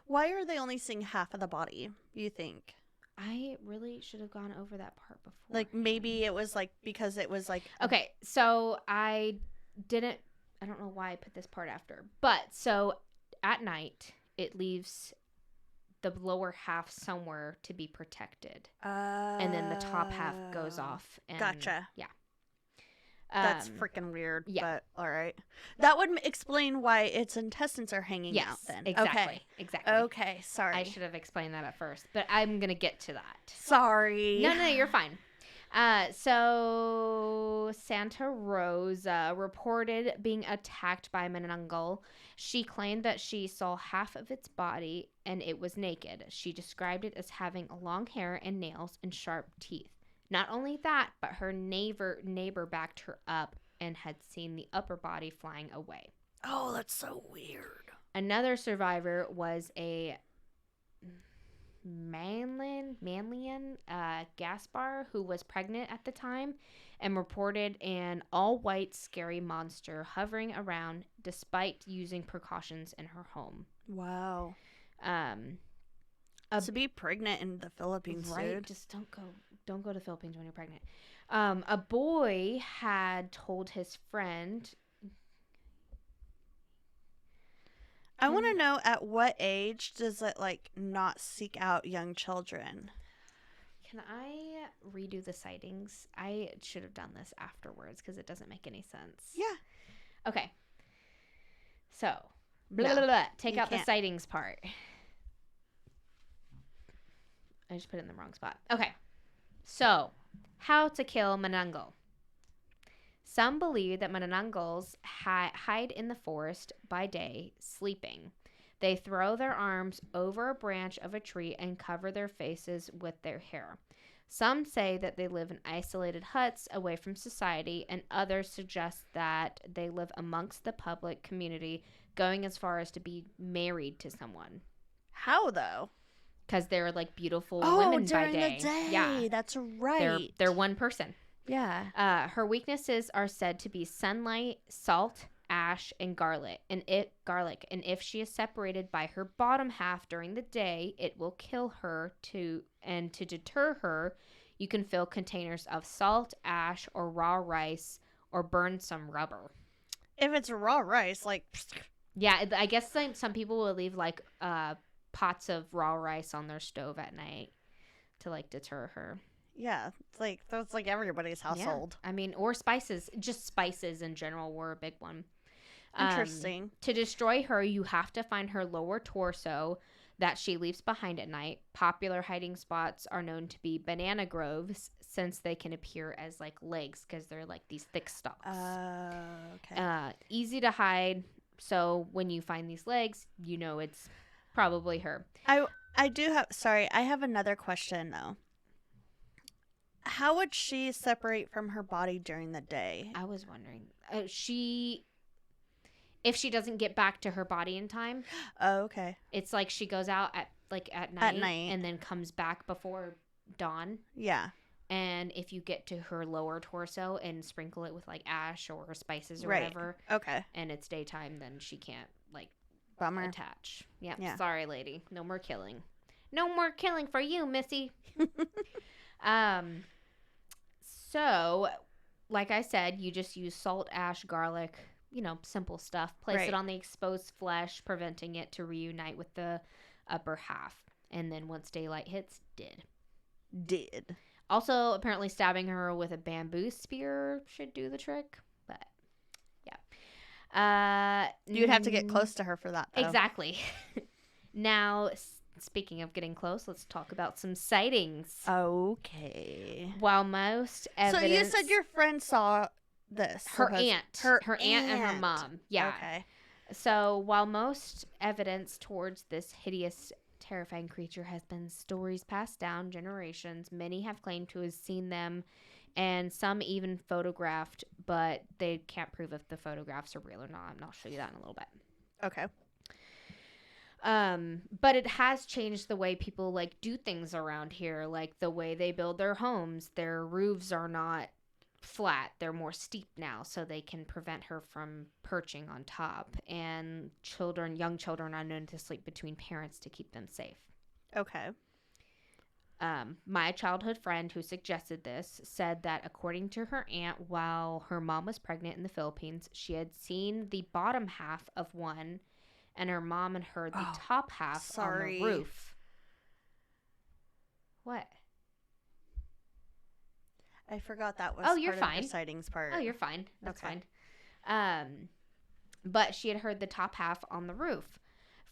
Speaker 2: Why are they only seeing half of the body, you think?
Speaker 1: I really should have gone over that part before.
Speaker 2: Maybe it was because it was
Speaker 1: Okay, so I don't know why I put this part after. But so at night, it leaves the lower half somewhere to be protected. And then the top half goes off. And,
Speaker 2: Gotcha.
Speaker 1: Yeah.
Speaker 2: That's freaking weird.
Speaker 1: yeah.
Speaker 2: But all right. That would explain why its intestines are hanging out then.
Speaker 1: Exactly.
Speaker 2: Okay.
Speaker 1: Exactly.
Speaker 2: Okay. Sorry.
Speaker 1: I should have explained that at first, but I'm going to get to that.
Speaker 2: Sorry.
Speaker 1: No, you're fine. So Santa Rosa reported being attacked by a manananggal. She claimed that she saw half of its body and it was naked. She described it as having long hair and nails and sharp teeth. Not only that, but her neighbor backed her up and had seen the upper body flying away.
Speaker 2: Oh, that's so weird.
Speaker 1: Another survivor was a Manlian Gaspar, who was pregnant at the time, and reported an all-white scary monster hovering around despite using precautions in her home.
Speaker 2: Wow.
Speaker 1: To
Speaker 2: be pregnant in the Philippines,
Speaker 1: right?
Speaker 2: dude.
Speaker 1: Just don't go to the Philippines when you're pregnant. A boy had told his friend.
Speaker 2: I want to know, at what age does it not seek out young children?
Speaker 1: Can I redo the sightings? I should have done this afterwards because it doesn't make any sense.
Speaker 2: Yeah.
Speaker 1: Okay. So,
Speaker 2: No,
Speaker 1: take
Speaker 2: you
Speaker 1: out the
Speaker 2: can't.
Speaker 1: sightings part. I just put it in the wrong spot. Okay. So, how to kill manananggal. Some believe that manananggals hide in the forest by day, sleeping. They throw their arms over a branch of a tree and cover their faces with their hair. Some say that they live in isolated huts away from society, and others suggest that they live amongst the public community, going as far as to be married to someone.
Speaker 2: How though?
Speaker 1: Because they're like beautiful
Speaker 2: Oh,
Speaker 1: women
Speaker 2: during
Speaker 1: by day.
Speaker 2: the day.
Speaker 1: Yeah,
Speaker 2: That's right.
Speaker 1: they're one person.
Speaker 2: Yeah.
Speaker 1: Her weaknesses are said to be sunlight, salt, ash, and garlic. And if she is separated by her bottom half during the day, it will kill her. To deter her, you can fill containers of salt, ash, or raw rice, or burn some rubber.
Speaker 2: If it's raw rice, like
Speaker 1: Yeah, I guess some people will leave like pots of raw rice on their stove at night to like deter her.
Speaker 2: yeah, it's like that's like everybody's household.
Speaker 1: Yeah. I mean, or spices. Just spices in general were a big one.
Speaker 2: Interesting.
Speaker 1: To destroy her, you have to find her lower torso that she leaves behind at night. Popular hiding spots are known to be banana groves, since they can appear as like legs because they're like these thick stalks.
Speaker 2: Okay.
Speaker 1: Easy to hide. So when you find these legs, you know it's probably her.
Speaker 2: I do have. Sorry, I have another question though. How would she separate from her body during the day?
Speaker 1: I was wondering. If she doesn't get back to her body in time,
Speaker 2: Oh, okay.
Speaker 1: it's like she goes out at night,
Speaker 2: night.
Speaker 1: and then comes back before dawn.
Speaker 2: Yeah.
Speaker 1: And if you get to her lower torso and sprinkle it with like ash or spices or
Speaker 2: Right.
Speaker 1: whatever,
Speaker 2: Okay.
Speaker 1: and it's daytime, then she can't like
Speaker 2: Bummer.
Speaker 1: attach. Yeah.
Speaker 2: Yeah.
Speaker 1: Sorry, lady. No more killing. No more killing for you, Missy. So, like I said, you just use salt, ash, garlic, simple stuff. Place
Speaker 2: Right.
Speaker 1: it on the exposed flesh, preventing it to reunite with the upper half. And then once daylight hits,
Speaker 2: Did.
Speaker 1: Also, apparently stabbing her with a bamboo spear should do the trick. But, yeah.
Speaker 2: You'd have to get close to her for that, though.
Speaker 1: Exactly. Now, speaking of getting close, let's talk about some sightings.
Speaker 2: Okay.
Speaker 1: While most evidence...
Speaker 2: So you said your friend saw this.
Speaker 1: Her aunt. Her aunt and her mom. Yeah.
Speaker 2: Okay.
Speaker 1: So while most evidence towards this hideous, terrifying creature has been stories passed down generations, many have claimed to have seen them, and some even photographed, but they can't prove if the photographs are real or not. And I'll show you that in a little bit.
Speaker 2: Okay.
Speaker 1: But it has changed the way people like do things around here, like the way they build their homes. Their roofs are not flat, they're more steep now, so they can prevent her from perching on top. And young children are known to sleep between parents to keep them safe.
Speaker 2: Okay.
Speaker 1: My childhood friend who suggested this said that according to her aunt, while her mom was pregnant in the Philippines, she had seen the bottom half of one, and her mom had heard the top half on the roof. What?
Speaker 2: I forgot that was
Speaker 1: you're
Speaker 2: part
Speaker 1: fine.
Speaker 2: of the sightings part.
Speaker 1: Oh, you're fine. That's
Speaker 2: Okay.
Speaker 1: fine. But she had heard the top half on the roof.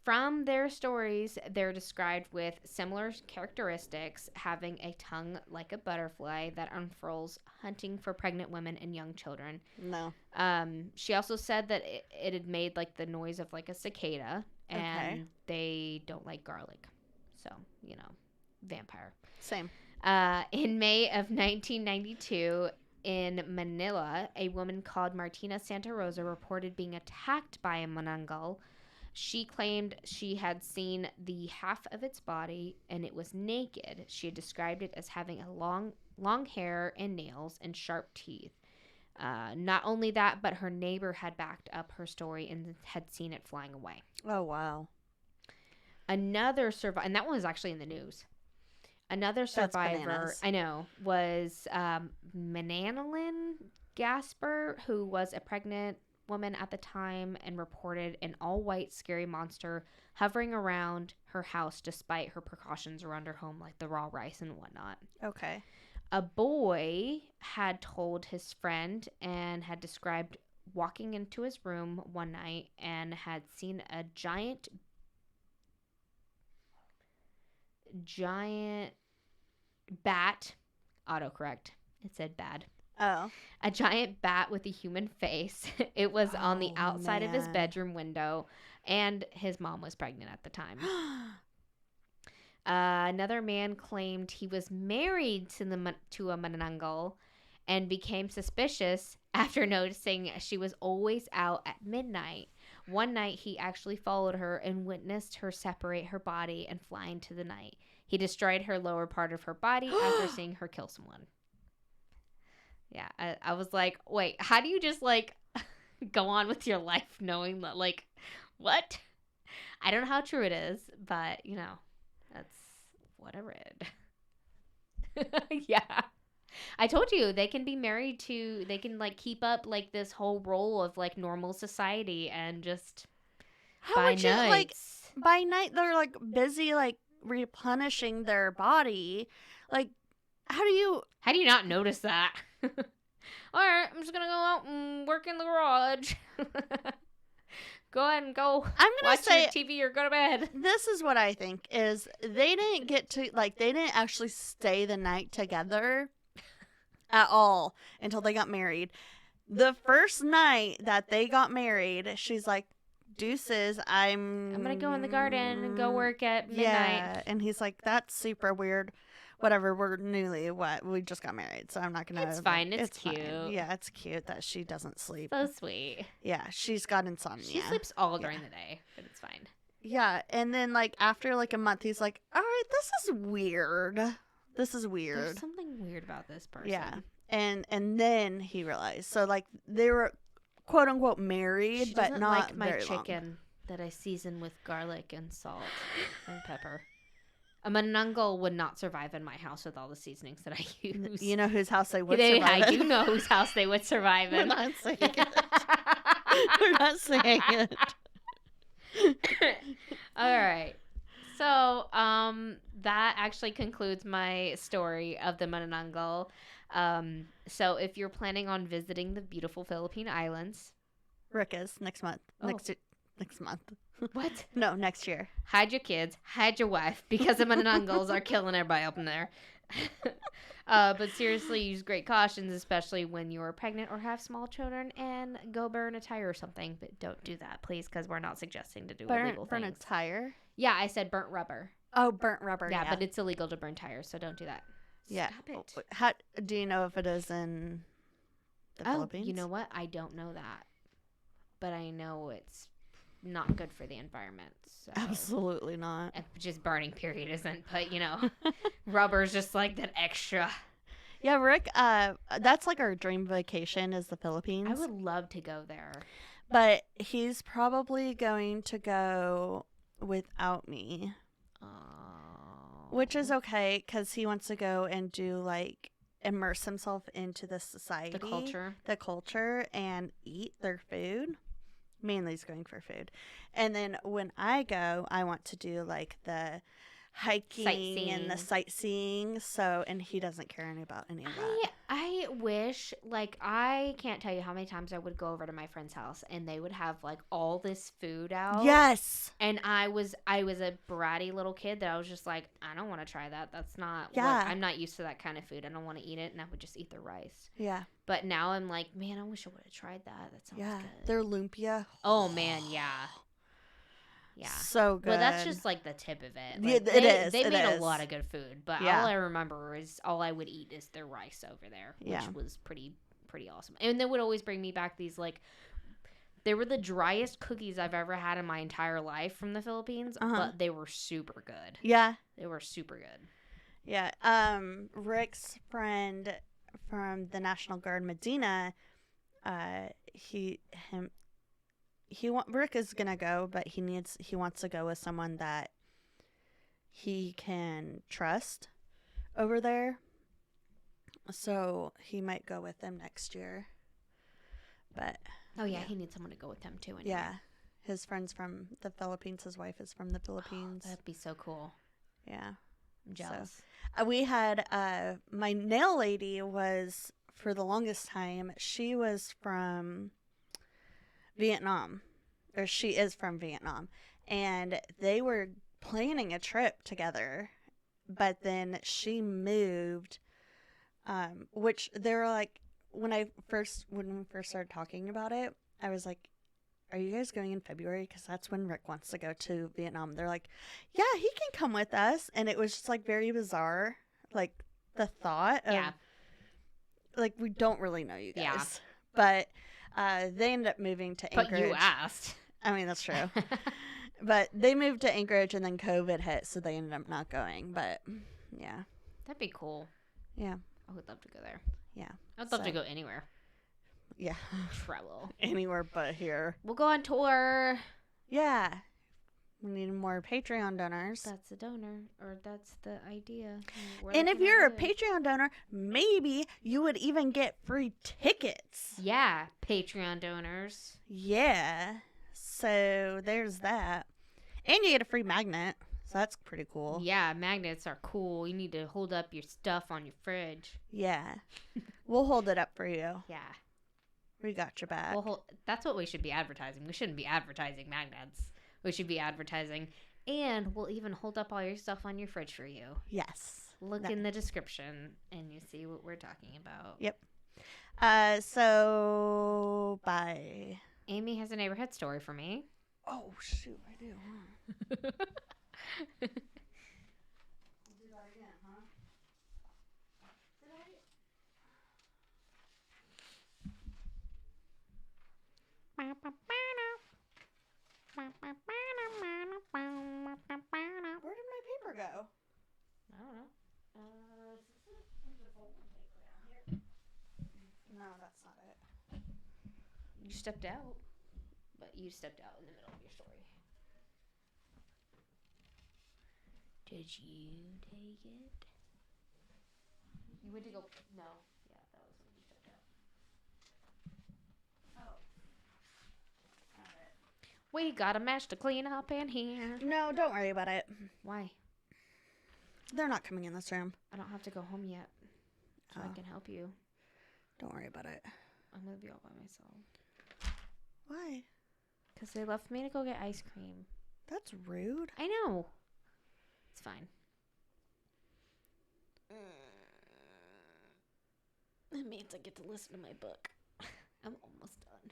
Speaker 1: From their stories, they're described with similar characteristics, having a tongue like a butterfly that unfurls, hunting for pregnant women and young children.
Speaker 2: No.
Speaker 1: She also said that it had made like the noise of like a cicada, and
Speaker 2: Okay.
Speaker 1: they don't like garlic. So, vampire.
Speaker 2: Same.
Speaker 1: In May of 1992, in Manila, a woman called Martina Santa Rosa reported being attacked by a manananggal. She claimed she had seen the half of its body, and it was naked. She had described it as having a long hair and nails and sharp teeth. Not only that, but her neighbor had backed up her story and had seen it flying away.
Speaker 2: Oh, wow.
Speaker 1: Another survivor, and that one was actually in the news. Another survivor,
Speaker 2: bananas.
Speaker 1: I know, was Mananalyn Gasper, who was a pregnant woman at the time and reported an all-white scary monster hovering around her house despite her precautions around her home, like the raw rice and whatnot.
Speaker 2: Okay.
Speaker 1: A boy had told his friend and had described walking into his room one night and had seen a giant bat. Autocorrect. It said bad.
Speaker 2: Oh.
Speaker 1: A giant bat with a human face. It was on the
Speaker 2: Oh,
Speaker 1: outside of his
Speaker 2: man.
Speaker 1: bedroom window, and his mom was pregnant at the time. Another man claimed he was married to a Manananggal and became suspicious after noticing she was always out at midnight. One night, he actually followed her and witnessed her separate her body and fly into the night. He destroyed her lower part of her body after seeing her kill someone. Yeah, I was like, wait, how do you just, like, go on with your life knowing that, like, what? I don't know how true it is, but, you know, that's what I read. Yeah. I told you, they can be married to, they can, like, keep up, like, this whole role of, like, normal society and just
Speaker 2: How
Speaker 1: by
Speaker 2: would you, like,
Speaker 1: nights.
Speaker 2: by night they're, like, busy, like, replenishing their body. Like, how do you...
Speaker 1: How do you not notice that? All right, I'm just going to go out and work in the garage. Go ahead and go
Speaker 2: I'm going
Speaker 1: watch
Speaker 2: to say...
Speaker 1: your TV or go to bed.
Speaker 2: This is what I think, is they didn't get to, like, they didn't actually stay the night together at all until they got married. The first night that they got married, she's like, deuces, I'm
Speaker 1: going to go in the garden and go work at midnight.
Speaker 2: Yeah, and he's like, that's super weird. Whatever, we just got married, so I'm not going to.
Speaker 1: It's fine, it's cute.
Speaker 2: Yeah, it's cute that she doesn't sleep.
Speaker 1: So sweet.
Speaker 2: Yeah, she's got insomnia.
Speaker 1: She sleeps all during the day, but it's fine.
Speaker 2: Yeah, and then, like, after, like, a month, he's like, all right, this is weird.
Speaker 1: There's something weird about this person.
Speaker 2: Yeah. And then he realized. So, like, they were, quote unquote, married,
Speaker 1: She
Speaker 2: but
Speaker 1: doesn't
Speaker 2: not
Speaker 1: like my
Speaker 2: very long.
Speaker 1: chicken that I season with garlic and salt and pepper. A Manananggal would not survive in my house with all the seasonings that I use.
Speaker 2: You know whose house they would survive
Speaker 1: I
Speaker 2: in?
Speaker 1: do know whose house they would survive
Speaker 2: We're
Speaker 1: in.
Speaker 2: not saying it. We're not saying it.
Speaker 1: All right. So, that actually concludes my story of the Manananggal. So if you're planning on visiting the beautiful Philippine Islands,
Speaker 2: Rick is next month.
Speaker 1: Oh.
Speaker 2: Next month.
Speaker 1: what?
Speaker 2: No, next year.
Speaker 1: Hide your kids, hide your wife, because the Manananggals are killing everybody up in there. But seriously, use great cautions, especially when you're pregnant or have small children, and go burn a tire or something. But don't do that, please, because we're not suggesting to do illegal
Speaker 2: Burn a
Speaker 1: things.
Speaker 2: tire.
Speaker 1: Yeah, I said burnt rubber.
Speaker 2: Oh, burnt rubber.
Speaker 1: Yeah, but it's illegal to burn tires, so don't do that.
Speaker 2: yeah.
Speaker 1: Stop it.
Speaker 2: How do you know if it is in the Philippines?
Speaker 1: You know what? I don't know that. But I know it's not good for the environment. So.
Speaker 2: Absolutely not.
Speaker 1: Just burning, period, isn't. But, you know, rubber's just like that extra.
Speaker 2: Yeah, Rick, that's like our dream vacation is the Philippines.
Speaker 1: I would love to go there.
Speaker 2: But he's probably going to go without me, which is okay because he wants to go and do like immerse himself into the society,
Speaker 1: the culture,
Speaker 2: and eat their food. Mainly he's going for food. And then when I go, I want to do like the hiking and the sightseeing. So, and he doesn't care about any of that.
Speaker 1: I wish, like, I can't tell you how many times I would go over to my friend's house and they would have like all this food out.
Speaker 2: Yes.
Speaker 1: And I was a bratty little kid that I was just like, I don't want to try that. That's not.
Speaker 2: Yeah.
Speaker 1: I'm not used to that kind of food. I don't want to eat it, and I would just eat the rice.
Speaker 2: Yeah.
Speaker 1: But now I'm like, man, I wish I would have tried that. That sounds good.
Speaker 2: Their lumpia.
Speaker 1: Oh man, yeah. Yeah.
Speaker 2: So good.
Speaker 1: Well, that's just like the tip of it.
Speaker 2: Yeah,
Speaker 1: Like,
Speaker 2: it is.
Speaker 1: They
Speaker 2: It
Speaker 1: made
Speaker 2: is.
Speaker 1: a lot of good food, but
Speaker 2: Yeah.
Speaker 1: all I remember is all I would eat is their rice over there, which
Speaker 2: Yeah.
Speaker 1: was pretty awesome. And they would always bring me back these like, they were the driest cookies I've ever had in my entire life from the Philippines, but they were super good.
Speaker 2: Yeah.
Speaker 1: They were super good.
Speaker 2: Yeah. Rick's friend from the National Guard, Medina, Rick is gonna go, but he wants to go with someone that he can trust over there. So he might go with them next year. But
Speaker 1: Oh yeah, he needs someone to go with him too. Anyway.
Speaker 2: yeah, his friend's from the Philippines. His wife is from the Philippines.
Speaker 1: That'd be so cool.
Speaker 2: Yeah.
Speaker 1: I'm jealous.
Speaker 2: We had my nail lady was, for the longest time, she was from Vietnam, or she is from Vietnam, and they were planning a trip together, but then she moved, which they were like, when we first started talking about it, I was like, "Are you guys going in February? Because that's when Rick wants to go to Vietnam." They're like, "Yeah, he can come with us," and it was just like very bizarre, like the thought of,
Speaker 1: Yeah.
Speaker 2: like we don't really know you guys,
Speaker 1: Yeah.
Speaker 2: but they ended up moving to
Speaker 1: But
Speaker 2: Anchorage.
Speaker 1: you asked.
Speaker 2: I mean, that's true. But they moved to Anchorage and then COVID hit, so they ended up not going. But yeah,
Speaker 1: That'd be cool.
Speaker 2: yeah,
Speaker 1: I would love to go there.
Speaker 2: yeah,
Speaker 1: I'd love
Speaker 2: So-
Speaker 1: to go anywhere.
Speaker 2: yeah.
Speaker 1: Travel.
Speaker 2: Anywhere but here.
Speaker 1: We'll go on tour.
Speaker 2: Yeah. We need more Patreon donors.
Speaker 1: That's a donor, or that's the idea. We're
Speaker 2: And if
Speaker 1: looking
Speaker 2: you're a
Speaker 1: at it.
Speaker 2: Patreon donor, maybe you would even get free tickets.
Speaker 1: Yeah, Patreon donors.
Speaker 2: Yeah. So there's that. And you get a free magnet. So that's pretty cool.
Speaker 1: Yeah, magnets are cool. You need to hold up your stuff on your fridge.
Speaker 2: Yeah. We'll hold it up for you.
Speaker 1: Yeah.
Speaker 2: We got your back.
Speaker 1: Well, that's what we should be advertising. We shouldn't be advertising magnets. We should be advertising, and we'll even hold up all your stuff on your fridge for you.
Speaker 2: Yes.
Speaker 1: Look
Speaker 2: That-
Speaker 1: in the description, and you see what we're talking about.
Speaker 2: Yep. So bye.
Speaker 1: Amy has a neighborhood story for me.
Speaker 2: Oh shoot, I do. Do that again, huh? Did I? Where did my paper go?
Speaker 1: I don't know.
Speaker 2: No, that's not it.
Speaker 1: You stepped out, but you stepped out in the middle of your story. Did you take it? You went to go. No. Yeah, that was when you stepped out.
Speaker 2: Oh.
Speaker 1: We got a mess to clean up in here.
Speaker 2: No, don't worry about it.
Speaker 1: Why?
Speaker 2: They're not coming in this room.
Speaker 1: I don't have to go home yet, so I
Speaker 2: Oh.
Speaker 1: can help you.
Speaker 2: Don't worry about it.
Speaker 1: I'm gonna be all by myself.
Speaker 2: Why?
Speaker 1: Because they left me to go get ice cream.
Speaker 2: That's rude.
Speaker 1: I know. It's fine. It means I get to listen to my book. I'm almost done.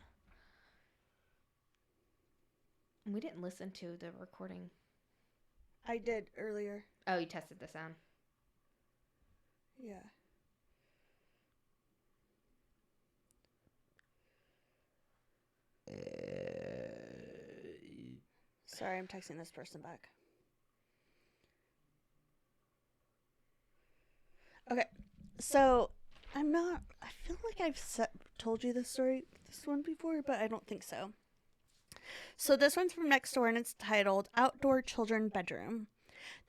Speaker 1: We didn't listen to the recording.
Speaker 2: I did earlier.
Speaker 1: Oh, you tested the sound.
Speaker 2: Yeah. Sorry, I'm texting this person back. Okay, so I feel like I've told you this one before, but I don't think so. So this one's from next door and it's titled Outdoor Children Bedroom.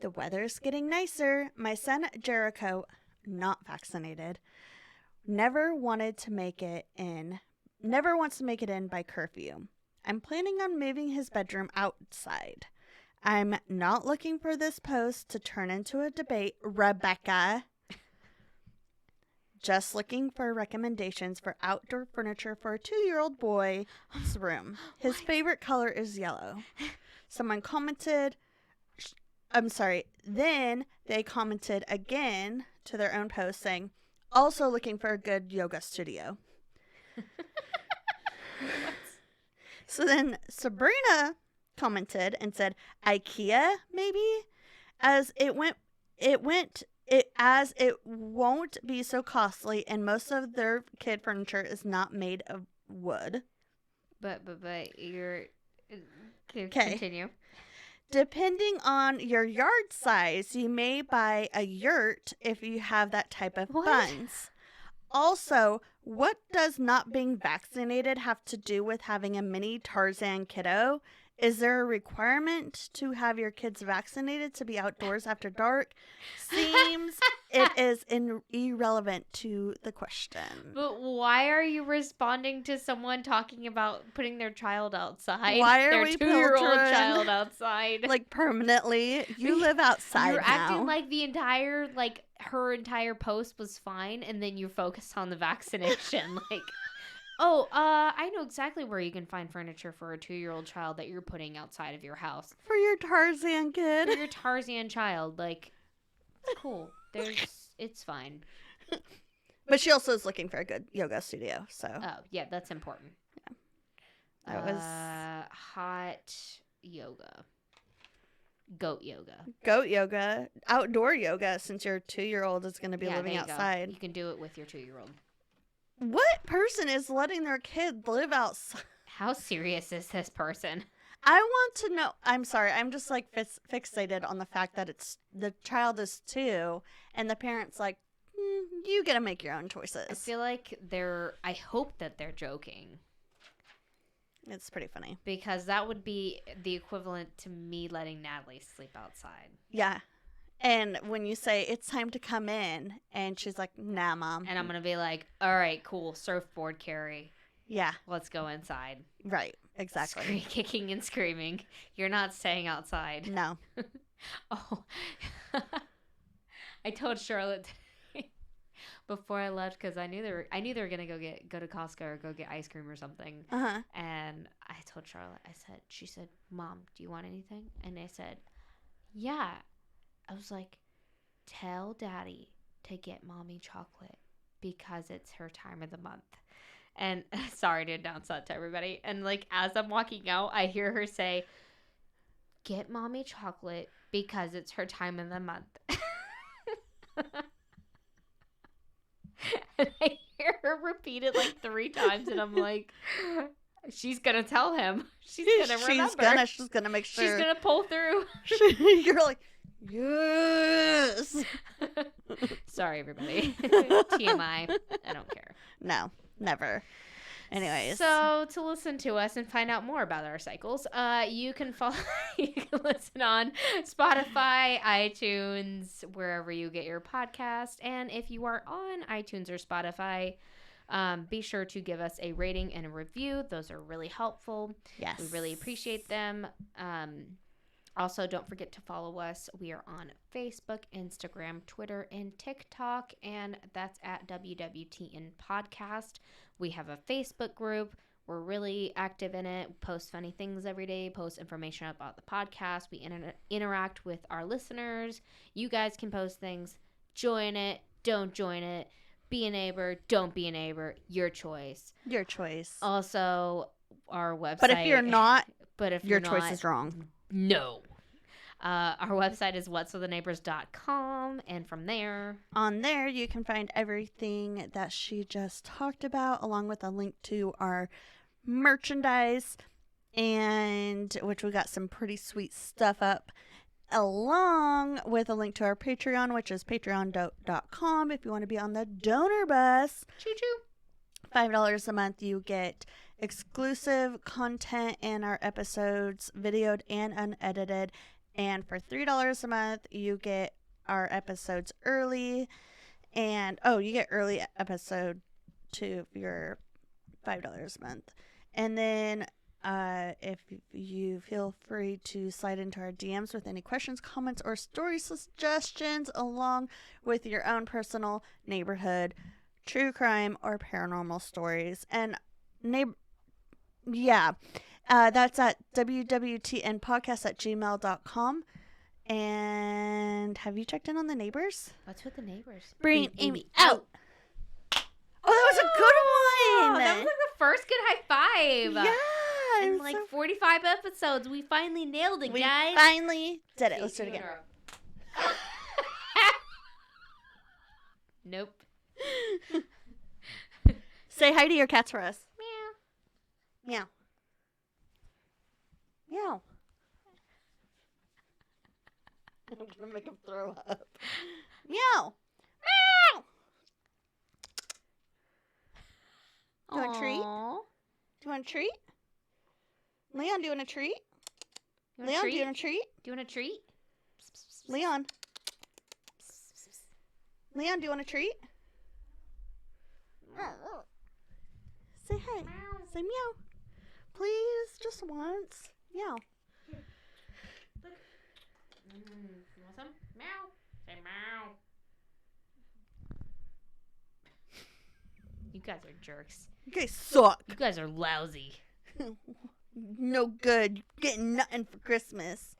Speaker 2: The weather's getting nicer. My son Jericho, not vaccinated, never wants to make it in by curfew. I'm planning on moving his bedroom outside. I'm not looking for this post to turn into a debate, Rebecca. Just looking for recommendations for outdoor furniture for a 2-year-old boy's room. His favorite color is yellow. Someone commented, then they commented again to their own post saying, also looking for a good yoga studio. So then Sabrina commented and said, IKEA maybe, as it won't be so costly and most of their kid furniture is not made of wood.
Speaker 1: But you're...
Speaker 2: Okay.
Speaker 1: Continue.
Speaker 2: Depending on your yard size, you may buy a yurt if you have that type of
Speaker 1: What?
Speaker 2: funds. Also, what does not being vaccinated have to do with having a mini Tarzan kiddo? Is there a requirement to have your kids vaccinated to be outdoors after dark? Seems it is irrelevant to the question.
Speaker 1: But why are you responding to someone talking about putting their child outside?
Speaker 2: Why are
Speaker 1: their
Speaker 2: we
Speaker 1: 2-year-old
Speaker 2: children?
Speaker 1: child outside?
Speaker 2: Like permanently, you live outside
Speaker 1: You're
Speaker 2: now.
Speaker 1: acting like her entire post was fine, and then you focused on the vaccination. I know exactly where you can find furniture for a 2-year-old child that you're putting outside of your house.
Speaker 2: For your Tarzan
Speaker 1: For
Speaker 2: kid.
Speaker 1: your Tarzan child, cool. It's fine.
Speaker 2: But she also is looking for a good yoga studio. So
Speaker 1: Oh, yeah, that's important.
Speaker 2: that was
Speaker 1: hot yoga. Goat yoga.
Speaker 2: goat yoga, outdoor yoga, since your 2-year-old is going to be
Speaker 1: Yeah,
Speaker 2: living
Speaker 1: there you go.
Speaker 2: outside.
Speaker 1: You can do it with your 2-year-old.
Speaker 2: What person is letting their kid live outside?
Speaker 1: How serious is this person?
Speaker 2: I want to know. I'm sorry. I'm just like fixated on the fact that it's the child is 2 and the parent's like, you get to make your own choices.
Speaker 1: I feel like I hope that they're joking.
Speaker 2: It's pretty funny.
Speaker 1: Because that would be the equivalent to me letting Natalie sleep outside.
Speaker 2: Yeah. And when you say it's time to come in, and she's like, nah, Mom.
Speaker 1: And I'm going to be like, all right, cool, surfboard carry.
Speaker 2: Yeah.
Speaker 1: Let's go inside.
Speaker 2: Right. Exactly.
Speaker 1: Kicking and screaming. You're not staying outside.
Speaker 2: No.
Speaker 1: Oh. I told Charlotte today before I left because I knew they were going to go to Costco or go get ice cream or something.
Speaker 2: Uh-huh.
Speaker 1: And I told Charlotte, she said, Mom, do you want anything? And I said, yeah. I was like, tell Daddy to get Mommy chocolate because it's her time of the month. And sorry to announce that to everybody. And like as I'm walking out, I hear her say, get Mommy chocolate because it's her time of the month. And I hear her repeat it like 3 times, and I'm like, she's gonna tell him. She's gonna remember.
Speaker 2: She's gonna make sure.
Speaker 1: She's gonna pull through.
Speaker 2: You're like, yes.
Speaker 1: Sorry, everybody. TMI. I don't care.
Speaker 2: No, never. Anyways,
Speaker 1: so to listen to us and find out more about our cycles, you can listen on Spotify, iTunes, wherever you get your podcast. And if you are on iTunes or Spotify, be sure to give us a rating and a review. Those are really helpful.
Speaker 2: yes,
Speaker 1: We really appreciate them. Also, don't forget to follow us. We are on Facebook, Instagram, Twitter, and TikTok, and that's at WWTN Podcast. We have a Facebook group. We're really active in it. Post funny things every day. Post information about the podcast. We interact with our listeners. You guys can post things. Join it. Don't join it. Be a neighbor. Don't be a neighbor. Your choice.
Speaker 2: your choice.
Speaker 1: Also, our website.
Speaker 2: But if you're not,
Speaker 1: your
Speaker 2: choice is wrong.
Speaker 1: No. Our website is whatswiththeneighbors.com, and from there,
Speaker 2: On there, you can find everything that she just talked about, along with a link to our merchandise, and which we got some pretty sweet stuff up, along with a link to our Patreon, which is patreon.com. If you want to be on the donor bus,
Speaker 1: choo-choo.
Speaker 2: $5 a month, you get exclusive content in our episodes, videoed and unedited. And for $3 a month, you get our episodes early. And, you get early episode too if you're $5 a month. And then if you feel free to slide into our DMs with any questions, comments, or story suggestions, along with your own personal neighborhood, true crime, or paranormal stories. And that's at wwtnpodcast@gmail.com. And have you checked in on the neighbors?
Speaker 1: What's with the neighbors?
Speaker 2: Bring Amy out. Oh, that was a good one.
Speaker 1: That was like the first good high five.
Speaker 2: Yeah.
Speaker 1: In like 45 episodes, we finally nailed it,
Speaker 2: we
Speaker 1: guys.
Speaker 2: finally did it. Let's do it again.
Speaker 1: Nope.
Speaker 2: Say hi to your cats for us.
Speaker 1: Meow.
Speaker 2: Meow. Meow. I'm gonna make him throw up. Meow. Meow. Do you want a treat?
Speaker 1: Aw.
Speaker 2: Do you want a treat? Leon, do you want a treat?
Speaker 1: You want a
Speaker 2: Leon,
Speaker 1: treat?
Speaker 2: do you want a treat?
Speaker 1: Do you want a treat?
Speaker 2: Leon. Leon, do you want a treat? Say hi.
Speaker 1: Meow.
Speaker 2: Say meow. Please, just once. Meow.
Speaker 1: You want some? Meow. Say meow. You guys are jerks.
Speaker 2: You guys suck.
Speaker 1: You guys are lousy.
Speaker 2: No good. You're getting nothing for Christmas.